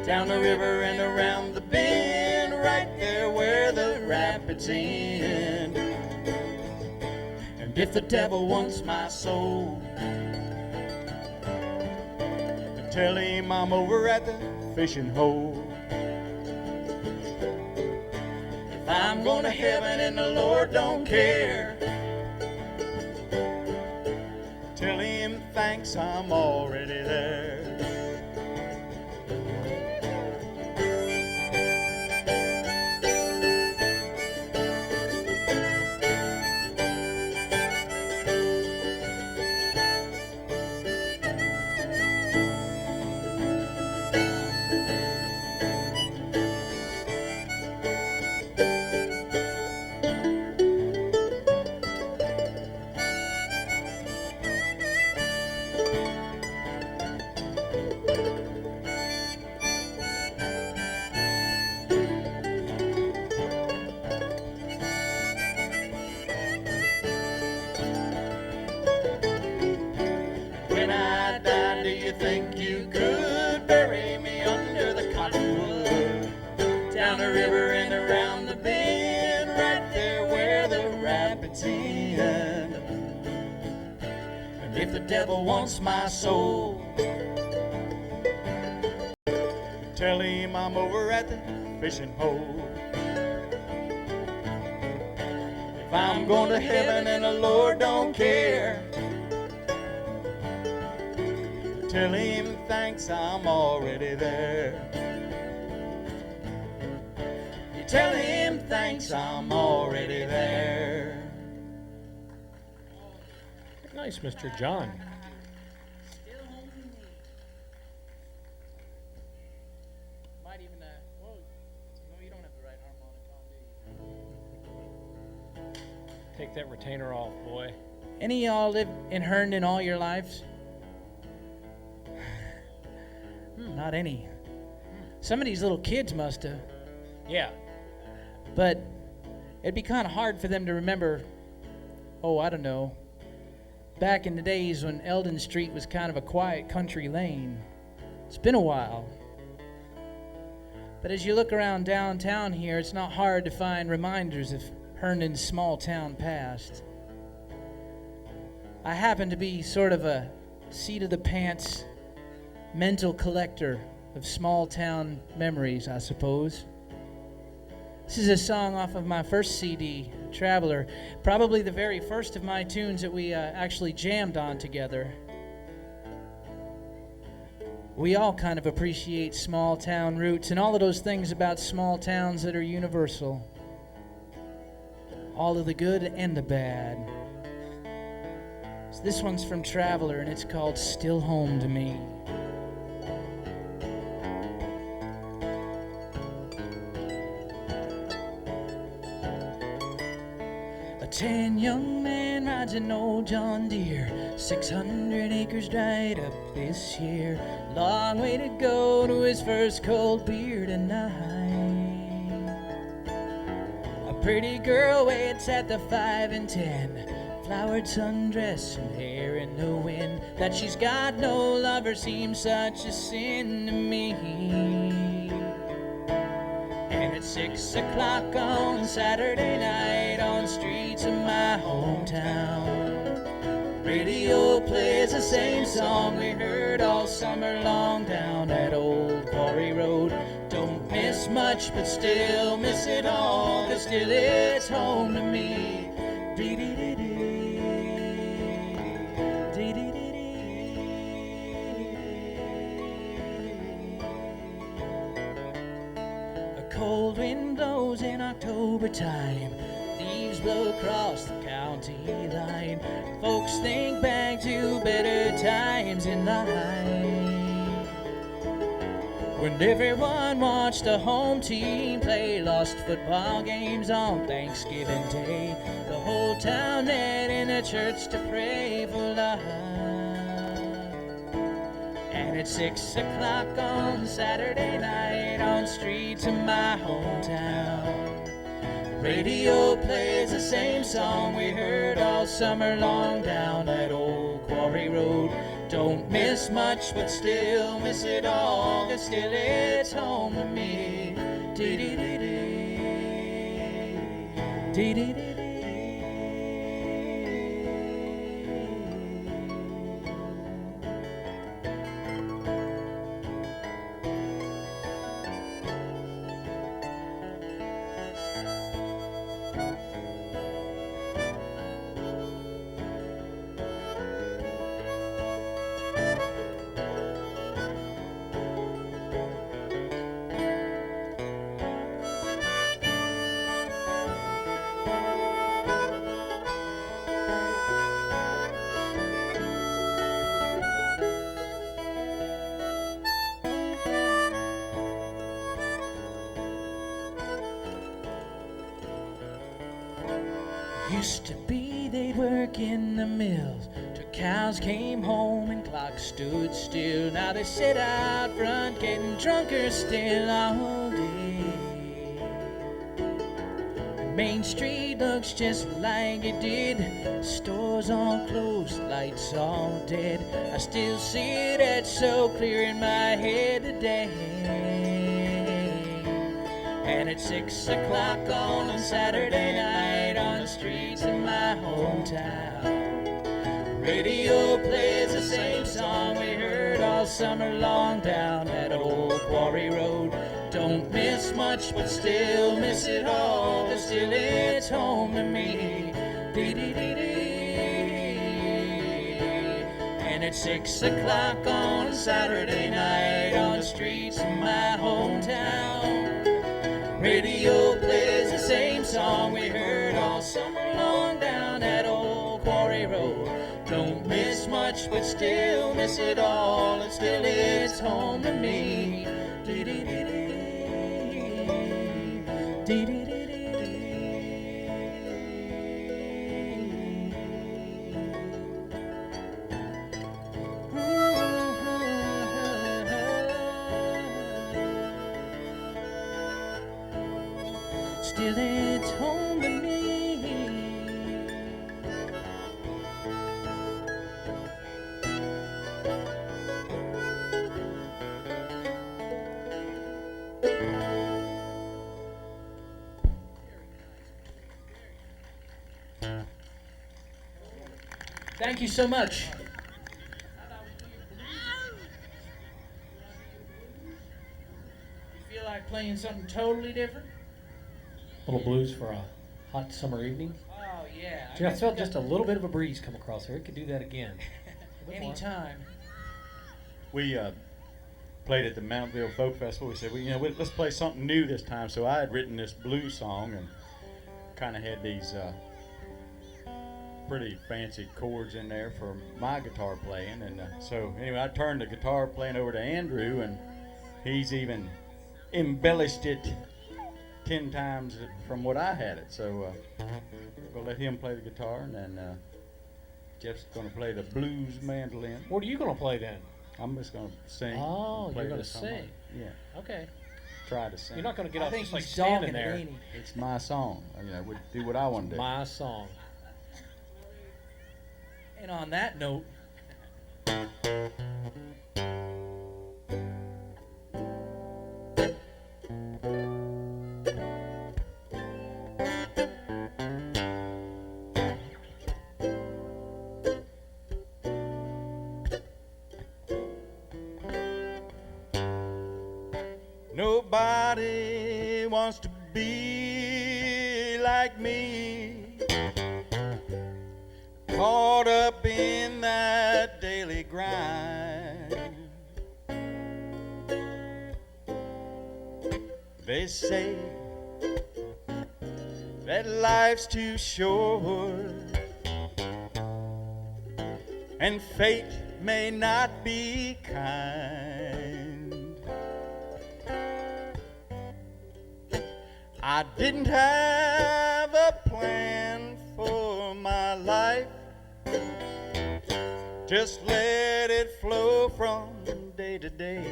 Down the river and around the bend, right there where the rapids end. And if the devil wants my soul, tell him I'm over at the fishing hole. If I'm going to heaven and the Lord don't care, tell him thanks, I'm already there. When I die, do you think you could bury me under the cottonwood? Down the river and around the bend, right there where the rapids end. And if the devil wants my soul, tell him I'm over at the fishing hole. If I'm going to heaven and the Lord don't care, tell him thanks, I'm already there. You tell him thanks, I'm already there. Nice, Mr. John. Might even, whoa, no, you don't have the right harmonic on, do you? Take that retainer off, boy. Any of y'all live in Herndon all your lives? Not any. Some of these little kids must have. Yeah. But it'd be kind of hard for them to remember, oh, I don't know, back in the days when Eldon Street was kind of a quiet country lane. It's been a while. But as you look around downtown here, it's not hard to find reminders of Herndon's small town past. I happen to be sort of a seat-of-the-pants mental collector of small town memories, I suppose. This is a song off of my first CD, Traveler, probably the very first of my tunes that we actually jammed on together. We all kind of appreciate small town roots and all of those things about small towns that are universal. All of the good and the bad. So this one's from Traveler, and it's called Still Home to Me. A 10 young man rides an old John Deere, 600 acres dried up this year. Long way to go to his first cold beer tonight. A pretty girl waits at the 5 and 10, flowered sundress and hair in the wind. That she's got no lover seems such a sin to me. And at 6 o'clock on Saturday night, on the streets of my hometown, radio plays the same song we heard all summer long down that old quarry road. Don't miss much, but still miss it all, 'cause still it's home to me. Dee-dee-dee-dee. Cold wind blows in October time, leaves blow across the county line. Folks think back to better times in life, when everyone watched the home team play lost football games on Thanksgiving Day. The whole town met in a church to pray for love. And at 6 o'clock on Saturday night, on the streets of my hometown, radio plays the same song we heard all summer long down that old quarry road. Don't miss much, but still miss it all, 'cause still it's home to me. Dee-dee-dee-dee. Dee-dee-dee-dee. Used to be they'd work in the mills till cows came home and clocks stood still. Now they sit out front getting drunker still all day. Main Street looks just like it did, stores all closed, lights all dead. I still see it, it's so clear in my head today. And at 6 o'clock on Saturday night, on the streets of my hometown, radio plays the same song we heard all summer long down that old quarry road. Don't miss much, but still miss it all, 'cause still it's home to me. Dee-dee-dee-dee. And at 6 o'clock on Saturday night, on the streets of my hometown, radio plays the same song we heard all summer long down that old quarry road. Don't miss much, but still miss it all, and still it's home to me. Dee-dee-dee-dee. Dee-dee-dee-dee. Still it's home to me. Thank you so much. You feel like playing something totally different? Little blues for a hot summer evening. Oh, yeah. Gee, I felt just a little bit of a breeze come across here. It could do that again. Anytime. We played at the Mountville Folk Festival. We said, let's play something new this time. So I had written this blues song and kind of had these pretty fancy chords in there for my guitar playing. And so anyway, I turned the guitar playing over to Andrew, and he's even embellished it 10 times from what I had it. So we'll let him play the guitar, and then Jeff's going to play the blues mandolin. What are you going to play then? I'm just going to sing. Oh, play you're going to this song. sing. Yeah. Okay. Try to sing. You're not going to get I up think just like he's standing dogging there. it, ain't he? It's my song. We do what I want to do. My song. And on that note, Nobody wants to be like me, caught up in that daily grind. They say that life's too short and fate may not be kind. I didn't have a plan for my life, just let it flow from day to day.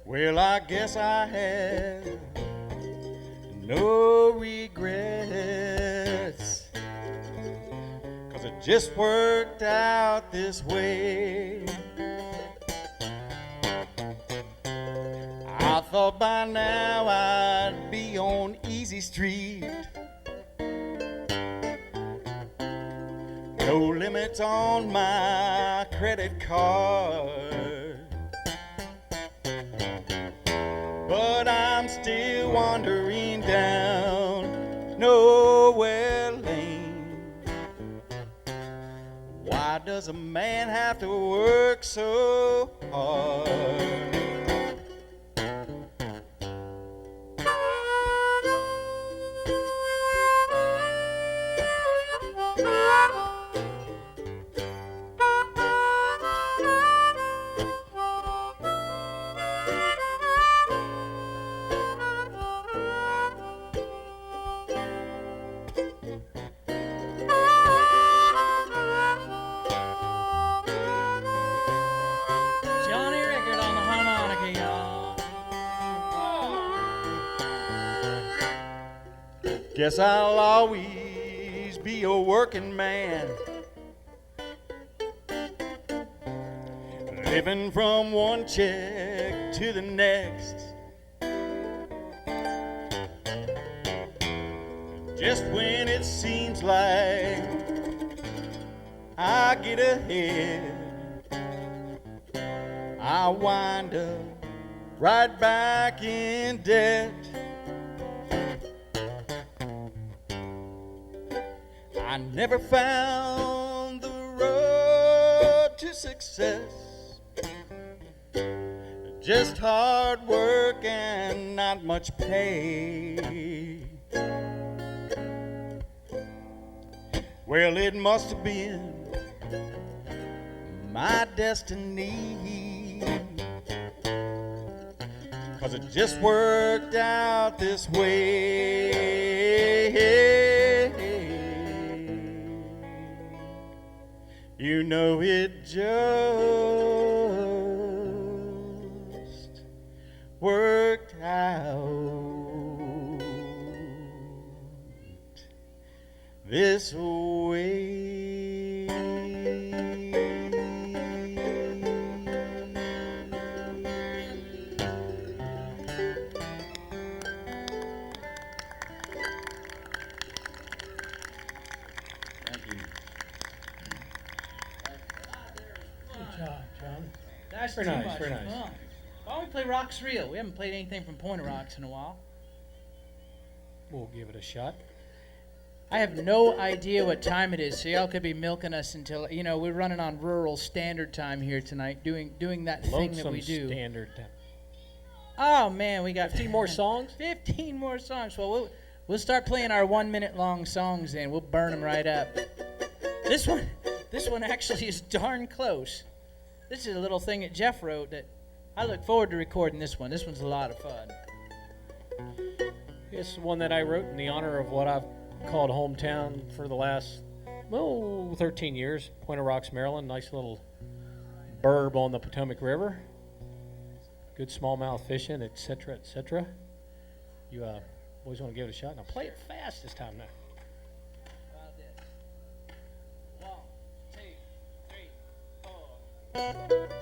Well, I guess I have no regrets, 'cause it just worked out this way. I thought by now I'd be on easy street, no limits on my credit card, but I'm still wandering down nowhere lane. Why does a man have to work so hard? Johnny Rickard on the harmonica, y'all. Guess I'll always be a working man, living from one check to the next. Just when it seems like I get ahead, I wind up right back in debt. I never found the road to success, just hard work and not much pay. Well, it must have been my destiny, 'cause it just worked out this way. You know, it just worked out this way. ask Very too nice, much. very nice. Well, why don't we play Rocks Reel? We haven't played anything from Point of Rocks in a while. We'll give it a shot. I have no idea what time it is, so y'all could be milking us until, we're running on rural standard time here tonight, doing that thing that we do. Standard time. Oh, man, we got 15 more songs? 15 more songs. Well, we'll start playing our 1 minute long songs then. We'll burn them right up. This one actually is darn close. This is a little thing that Jeff wrote that I look forward to recording this one. This one's a lot of fun. It's the one that I wrote in the honor of what I've called hometown for the last, 13 years. Point of Rocks, Maryland. Nice little burb on the Potomac River. Good smallmouth fishing, etc., etc. You always want to give it a shot. Now play it fast this time now. About this. 1, 2, 3, 4.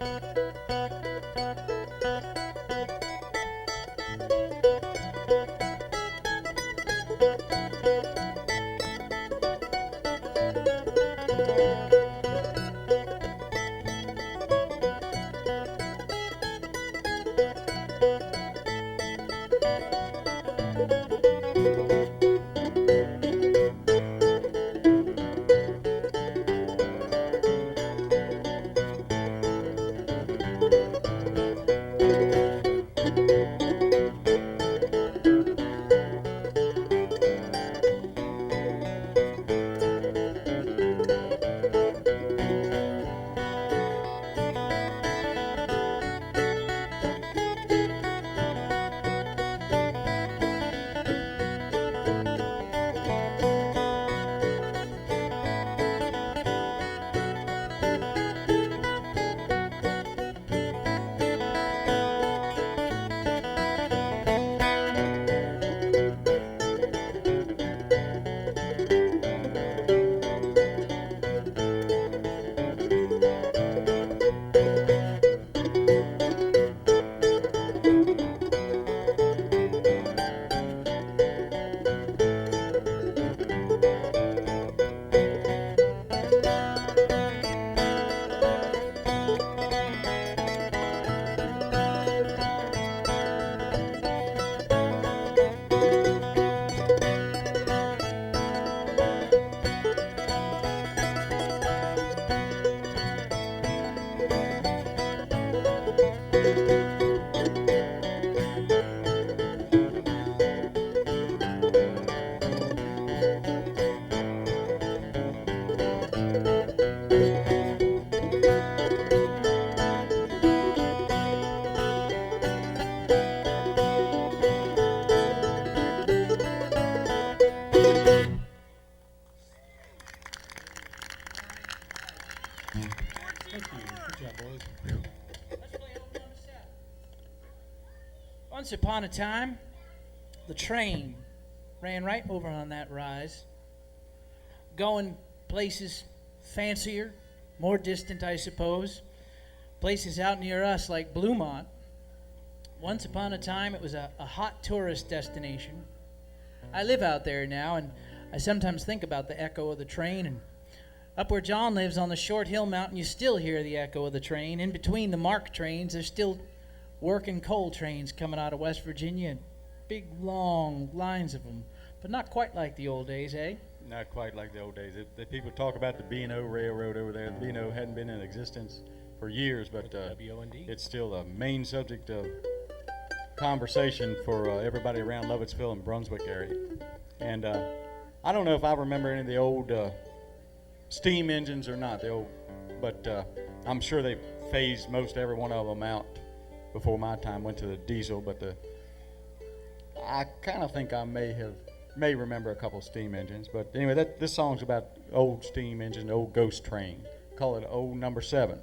Once upon a time, the train ran right over on that rise, going places fancier, more distant, I suppose, places out near us like Bluemont. Once upon a time, it was a hot tourist destination. I live out there now, and I sometimes think about the echo of the train, and up where John lives on the Short Hill Mountain, you still hear the echo of the train. In between the MARC trains, there's still working coal trains coming out of West Virginia, and big, long lines of them, but not quite like the old days, eh? Not quite like the old days. The people talk about the B&O Railroad over there. The B&O hadn't been in existence for years, but WOND. it's still a main subject of conversation for everybody around Lovettsville and Brunswick area. And I don't know if I remember any of the old steam engines or not, but I'm sure they phased most every one of them out before my time, went to the diesel, but I kind of think I may remember a couple steam engines. But anyway, this song's about old steam engine, old ghost train. Call it Old Number 7.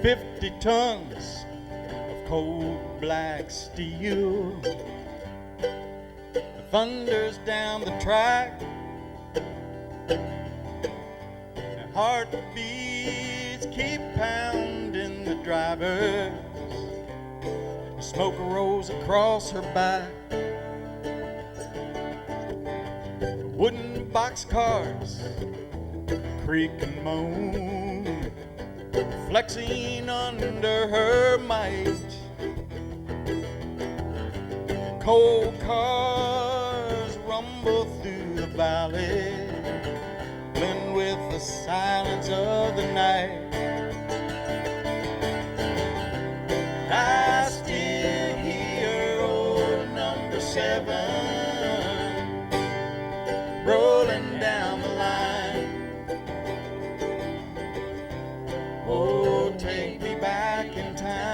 "50 tons of cold black steel thunders down the track. The heartbeats keep pounding the drivers. Smoke rose across her back. Wooden boxcars creak and moan, flexing under her might. Coal cars rumble through the valley, blend with the silence of the night. I still hear old number 7 rolling down the line. Oh, take me back in time.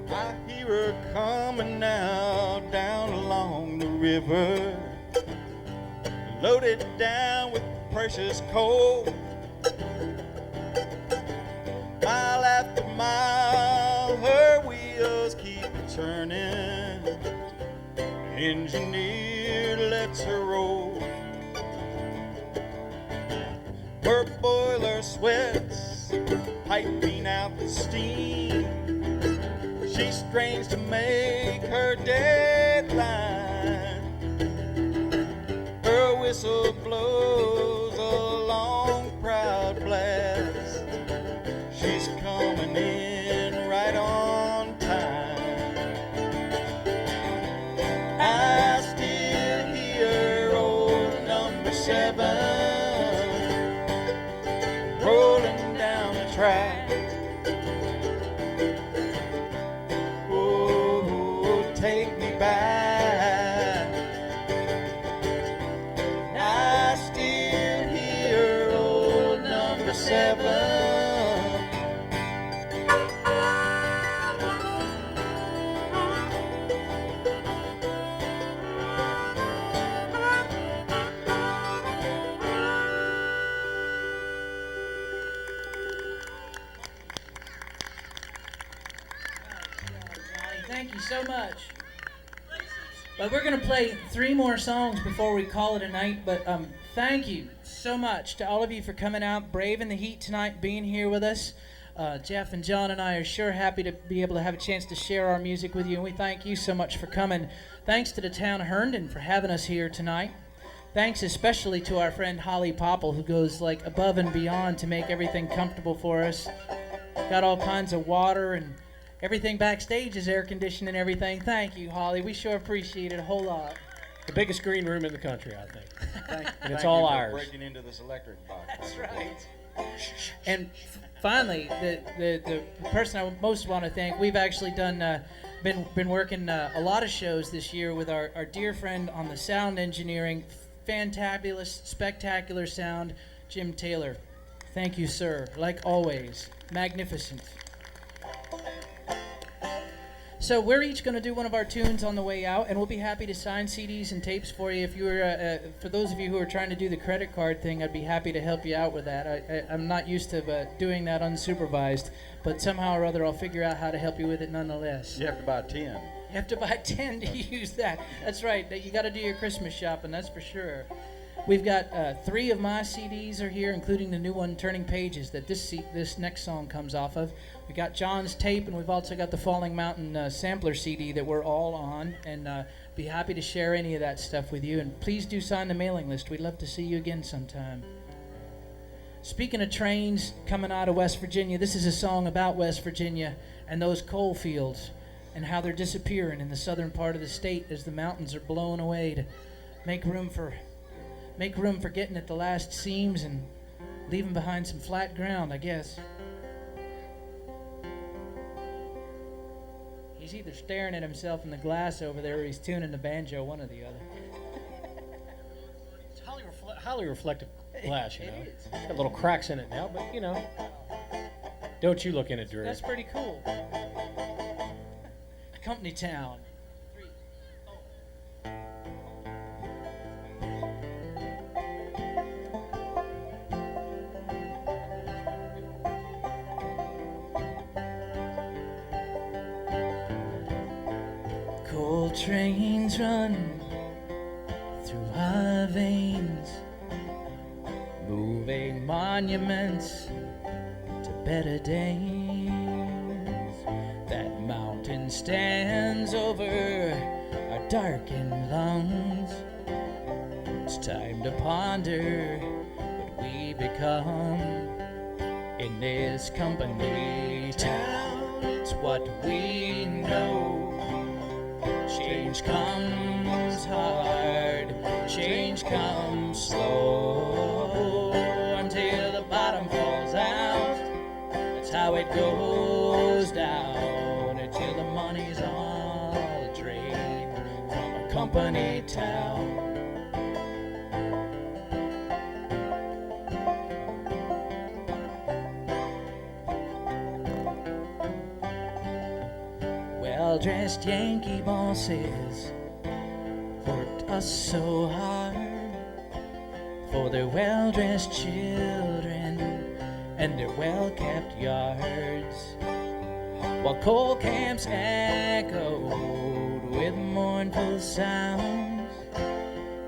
I hear her coming now down along the river, loaded down with precious coal. Mile after mile, her wheels keep turning. Engineer lets her roll. Her boiler sweats, piping out the steam. She strains to make her deadline. Her whistle blows a long, proud blast. She's coming in right on time. I still hear old number 7 rolling down the track. Take me back. I still hear old number 7. Thank you so much. But we're going to play 3 more songs before we call it a night. But thank you so much to all of you for coming out, braving the heat tonight, being here with us. Jeff and John and I are sure happy to be able to have a chance to share our music with you, and we thank you so much for coming. Thanks to the Town of Herndon for having us here tonight. Thanks especially to our friend Holly Popple, who goes like above and beyond to make everything comfortable for us. Got all kinds of water, and everything backstage is air conditioned and everything. Thank you, Holly. We sure appreciate it a whole lot. The biggest green room in the country, I think. And it's Thank all you for ours. breaking into this electric box. That's right. And finally, the person I most want to thank, we've actually been working a lot of shows this year with our dear friend on the sound engineering, fantabulous, spectacular sound, Jim Taylor. Thank you, sir. Like always, magnificent. So we're each going to do one of our tunes on the way out, and we'll be happy to sign CDs and tapes for you. If you were, for those of you who are trying to do the credit card thing, I'd be happy to help you out with that. I'm not used to doing that unsupervised, but somehow or other I'll figure out how to help you with it nonetheless. You have to buy 10. You have to buy 10 to use that. That's right. You got to do your Christmas shopping, that's for sure. We've got 3 of my CDs are here, including the new one, Turning Pages, that this next song comes off of. We got John's tape, and we've also got the Falling Mountain sampler CD that we're all on, and be happy to share any of that stuff with you. And please do sign the mailing list. We'd love to see you again sometime. Speaking of trains coming out of West Virginia, this is a song about West Virginia and those coal fields and how they're disappearing in the southern part of the state as the mountains are blown away to make room for getting at the last seams and leaving behind some flat ground, I guess. He's either staring at himself in the glass over there or he's tuning the banjo, one or the other. It's highly reflective glass, you know. It is. Got little cracks in it now, but you know. Don't you look in it, Drew. That's pretty cool. Company Town. Cold trains run through our veins, moving monuments to better days. That mountain stands over our darkened lungs. It's time to ponder what we become in this company town. It's what we know. Change comes hard, change comes slow, until the bottom falls out. That's how it goes down, until the money's all drained from a company town. Well-dressed Yankee bosses worked us so hard for their well-dressed children and their well-kept yards, while coal camps echoed with mournful sounds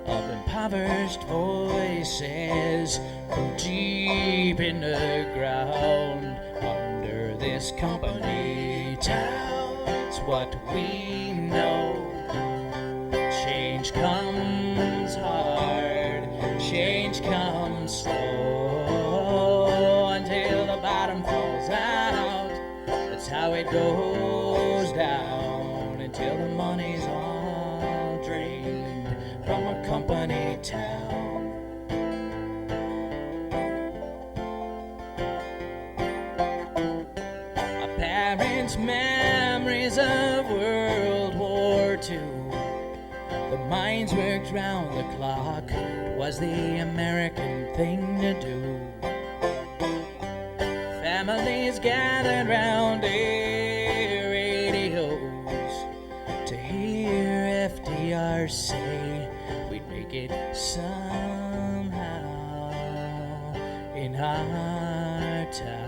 of impoverished voices from deep in the ground under this company town. It's what we know. Change comes hard, change comes slow, until the bottom falls out. That's how it goes down, until the money's all drained from a company town. My parents' memories of World War II. The mines worked round the clock. It was the American thing to do. Families gathered round their radios to hear FDR say we'd make it somehow in our town.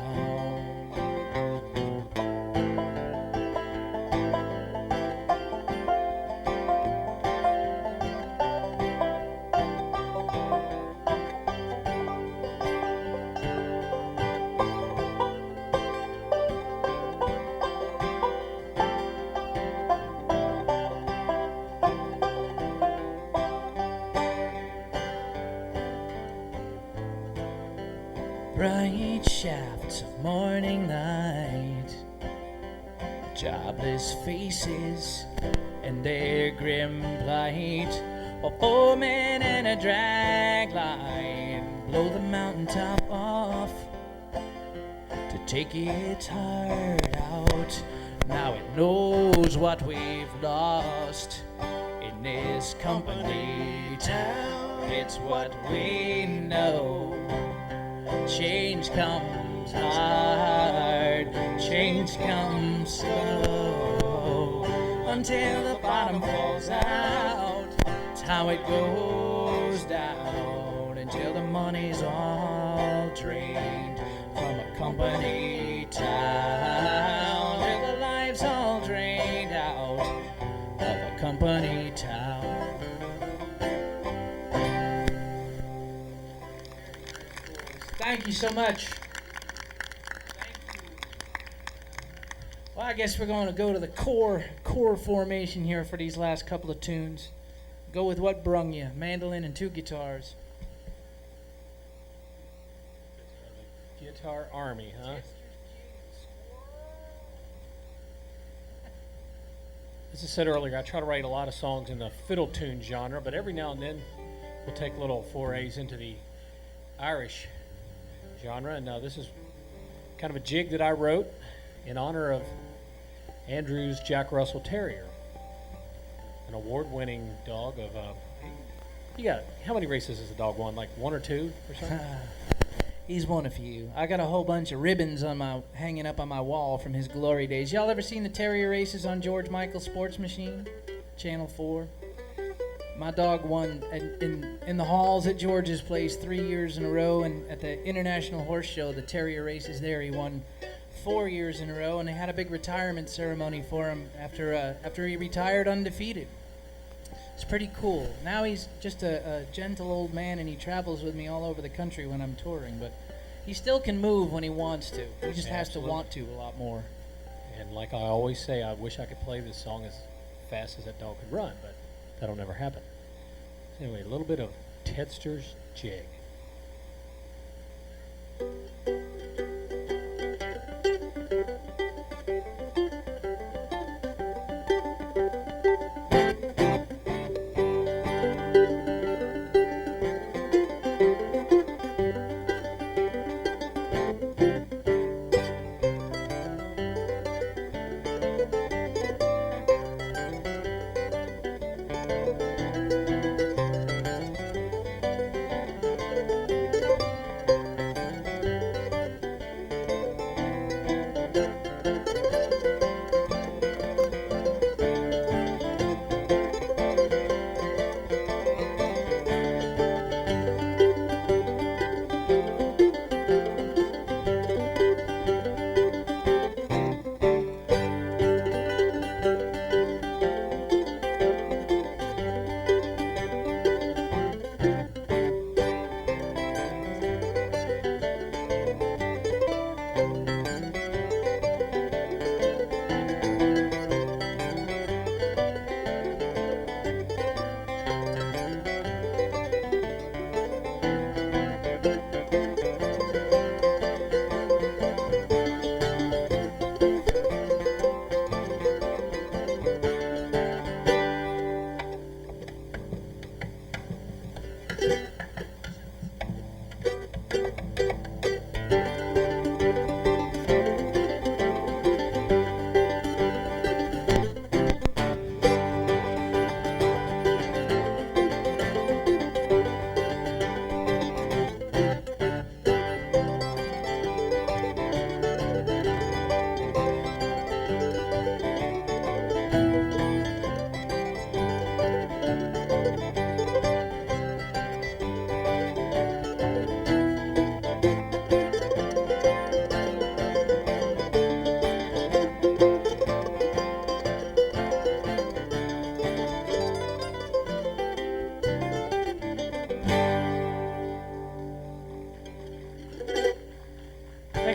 Bright shafts of morning light, jobless faces and their grim plight, a foreman and a drag line blow the mountaintop off to take its heart out. Now it knows what we've lost in this company town. It's what we know. Change comes hard, change comes slow, until the bottom falls out. It's how it goes down, until the money's all drained from a company town, till the life's all drained out of a company town. Thank you so much. Thank you. Well, I guess we're going to go to the core formation here for these last couple of tunes. Go with what brung you, mandolin and two guitars. Guitar Army, huh? As I said earlier, I try to write a lot of songs in the fiddle tune genre, but every now and then we'll take little forays into the Irish genre, and this is kind of a jig that I wrote in honor of Andrew's Jack Russell Terrier, an award-winning dog of. You got how many races has the dog won? Like 1 or 2 or something? He's won a few. I got a whole bunch of ribbons hanging up on my wall from his glory days. Y'all ever seen the terrier races on George Michael's Sports Machine, Channel 4? My dog won in the halls at George's place 3 years in a row, and at the International Horse Show, the terrier races there, he won 4 years in a row, and they had a big retirement ceremony for him after he retired undefeated. It's pretty cool. Now he's just a gentle old man, and he travels with me all over the country when I'm touring, but he still can move when he wants to. He just has to want to a lot more. And like I always say, I wish I could play this song as fast as that dog could run, but that'll never happen. So anyway, a little bit of Tedster's Jig.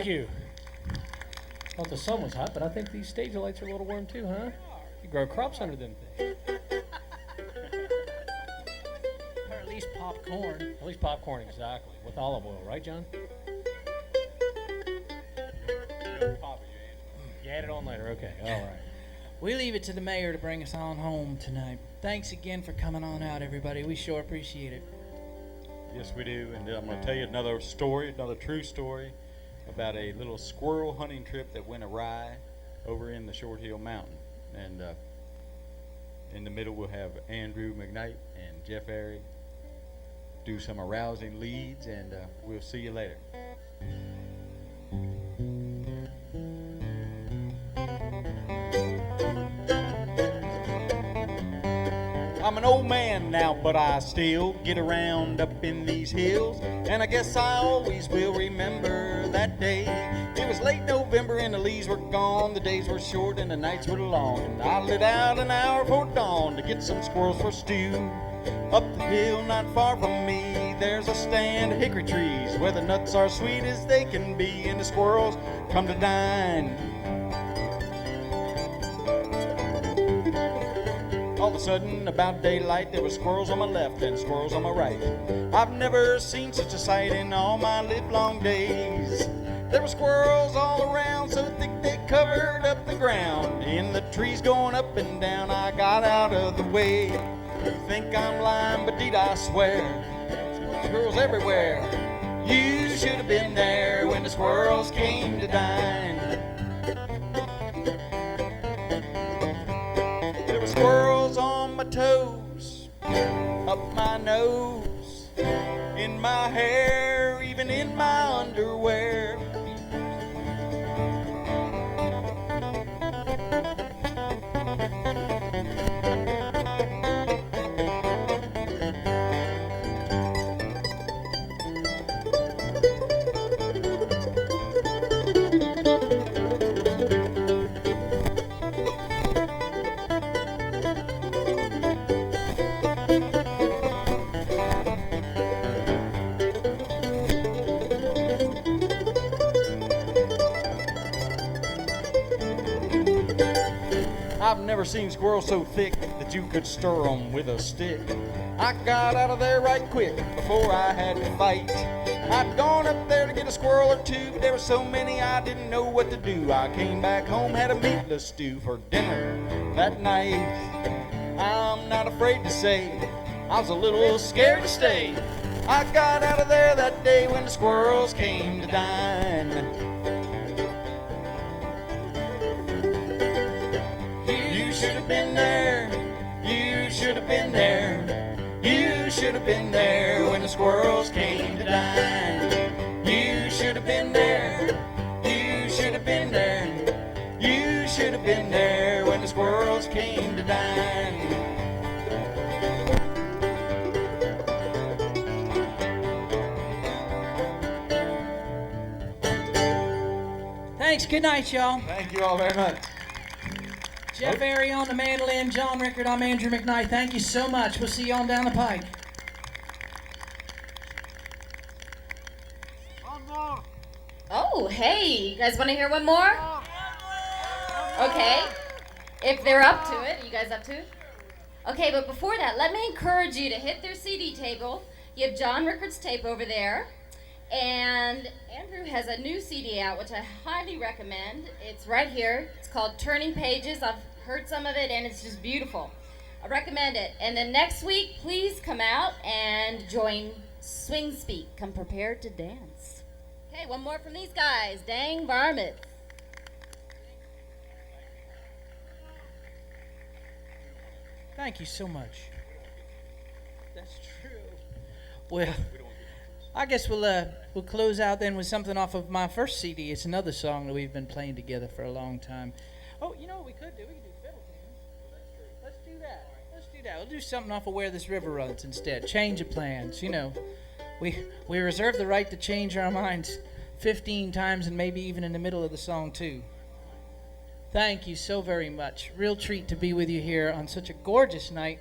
Thank you. Thought the sun was hot, but I think these stage lights are a little warm too, huh? You grow crops under them things. Or at least popcorn. At least popcorn, exactly. With olive oil, right, John? You add it on later. Okay, all right. We leave it to the mayor to bring us on home tonight. Thanks again for coming on out, everybody. We sure appreciate it. Yes, we do. And I'm going to tell you another story, another true story about a little squirrel hunting trip that went awry over in the Short Hill Mountain. And in the middle, we'll have Andrew McKnight and Jeff Airy do some arousing leads, and we'll see you later. I'm an old man now, but I still get around up in these hills, and I guess I always will remember that day. It was late November and the leaves were gone, the days were short and the nights were long, and I lit out an hour before dawn to get some squirrels for stew. Up the hill not far from me, there's a stand of hickory trees where the nuts are sweet as they can be, and the squirrels come to dine. All of a sudden, about daylight, there were squirrels on my left and squirrels on my right. I've never seen such a sight in all my livelong days. There were squirrels all around, so thick they covered up the ground. In the trees going up and down, I got out of the way. You think I'm lying, but deed I swear, squirrels everywhere. You should have been there when the squirrels came to dine. There were squirrels on my toes, up my nose, in my hair, even in my underwear. I've never seen squirrels so thick that you could stir them with a stick. I got out of there right quick before I had to fight. I'd gone up there to get a squirrel or two, but there were so many I didn't know what to do. I came back home, had a meatless stew for dinner that night. I'm not afraid to say I was a little scared to stay. I got out of there that day when the squirrels came to dine. You should have been there. You should have been there. You should have been there when the squirrels came to dine. You should have been there. You should have been there. You should have been there when the squirrels came to dine. Thanks. Good night, y'all. Thank you all very much. Jeff Airy on the mandolin, John Rickard, I'm Andrew McKnight. Thank you so much. We'll see you on down the pike. Oh, hey, you guys want to hear one more? Okay, if they're up to it. You guys up to it? Okay, but before that, let me encourage you to hit their CD table. You have John Rickard's tape over there. And Andrew has a new CD out, which I highly recommend. It's right here. It's called Turning Pages. I've heard some of it, and it's just beautiful. I recommend it. And then next week, please come out and join Swing Speak. Come prepared to dance. Okay, one more from these guys. Dang Varmints. Thank you so much. That's true. Well, I guess we'll close out then with something off of my first CD. It's another song that we've been playing together for a long time. Oh, you know what we could do? We could do fiddle tunes. Let's do that. Let's do that. We'll do something off of Where This River Runs instead. Change of plans. You know, we reserve the right to change our minds 15 times and maybe even in the middle of the song too. Thank you so very much. Real treat to be with you here on such a gorgeous night.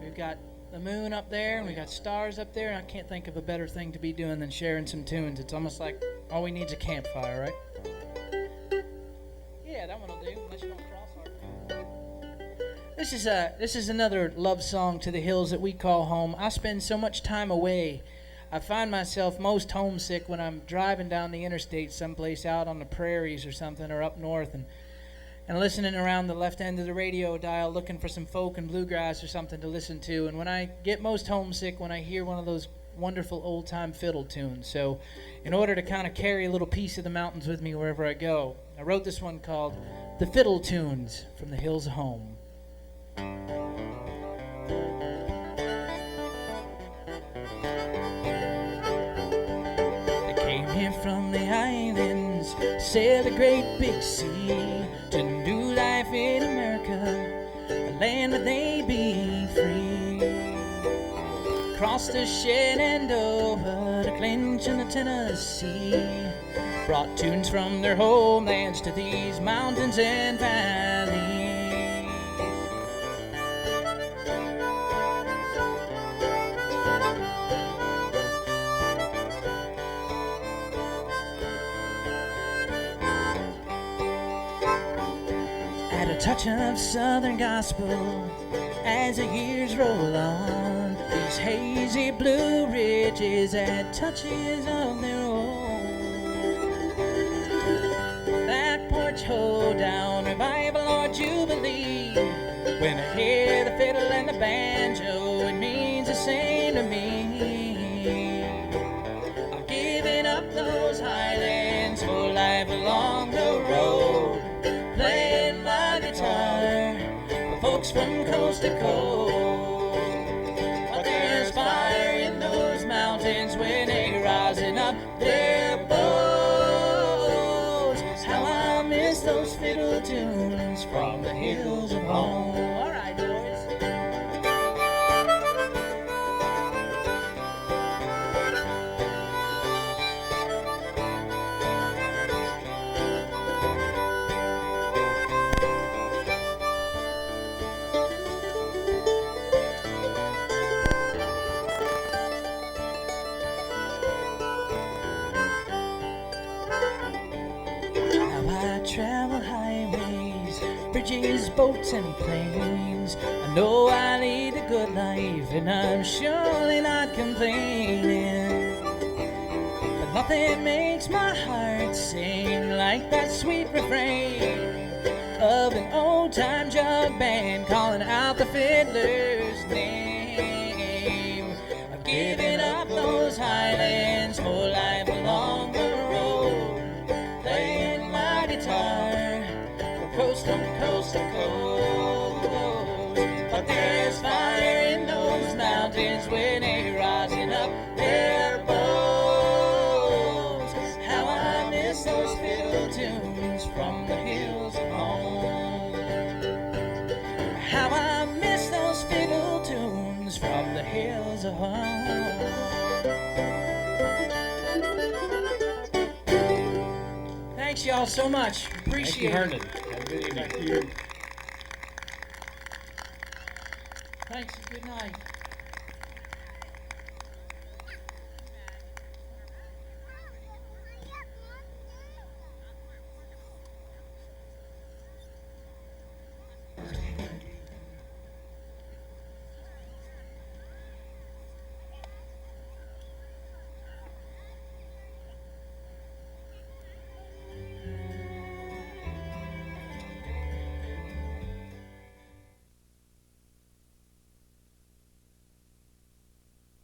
We've got the moon up there, and we got stars up there, and I can't think of a better thing to be doing than sharing some tunes. It's almost like all we need is a campfire, right? Yeah, that one will do, unless you want to cross our... This is another love song to the hills that we call home. I spend so much time away. I find myself most homesick when I'm driving down the interstate someplace out on the prairies or something, or up north, and listening around the left end of the radio dial looking for some folk and bluegrass or something to listen to. And when I get most homesick, when I hear one of those wonderful old-time fiddle tunes. So in order to kind of carry a little piece of the mountains with me wherever I go, I wrote this one called The Fiddle Tunes from the Hills of Home. They came here from the islands, sailed the great big sea, to new life in America, a land where they be free. Crossed the Shenandoah to Clinch in the Tennessee, brought tunes from their homelands to these mountains and valleys. Touch of southern gospel as the years roll on, these hazy blue ridges add touches of their own. Back porch hold down, revival or jubilee, when I hear the fiddle and the banjo, it means the same to me. I'll give those highlands for life along the road, playing my guitar for folks from coast to coast. But there's fire in those mountains when they rising up their bows. How I miss those fiddle tunes from the hills of home. All right, boys. Travel highways, bridges, boats, and planes. I know I lead a good life, and I'm surely not complaining. But nothing makes my heart sing like that sweet refrain of an old-time jug band calling out the fiddler's name. I'm giving up those highlands for life along the road, playing my guitar from coast to coast to coast. But there's fire in those mountains when they're rising up their bows. How I miss those fiddle tunes from the hills of home. How I miss those fiddle tunes from the hills of home. Thanks y'all so much. Appreciate it. Herndon. Have a good evening. Thanks. Good night.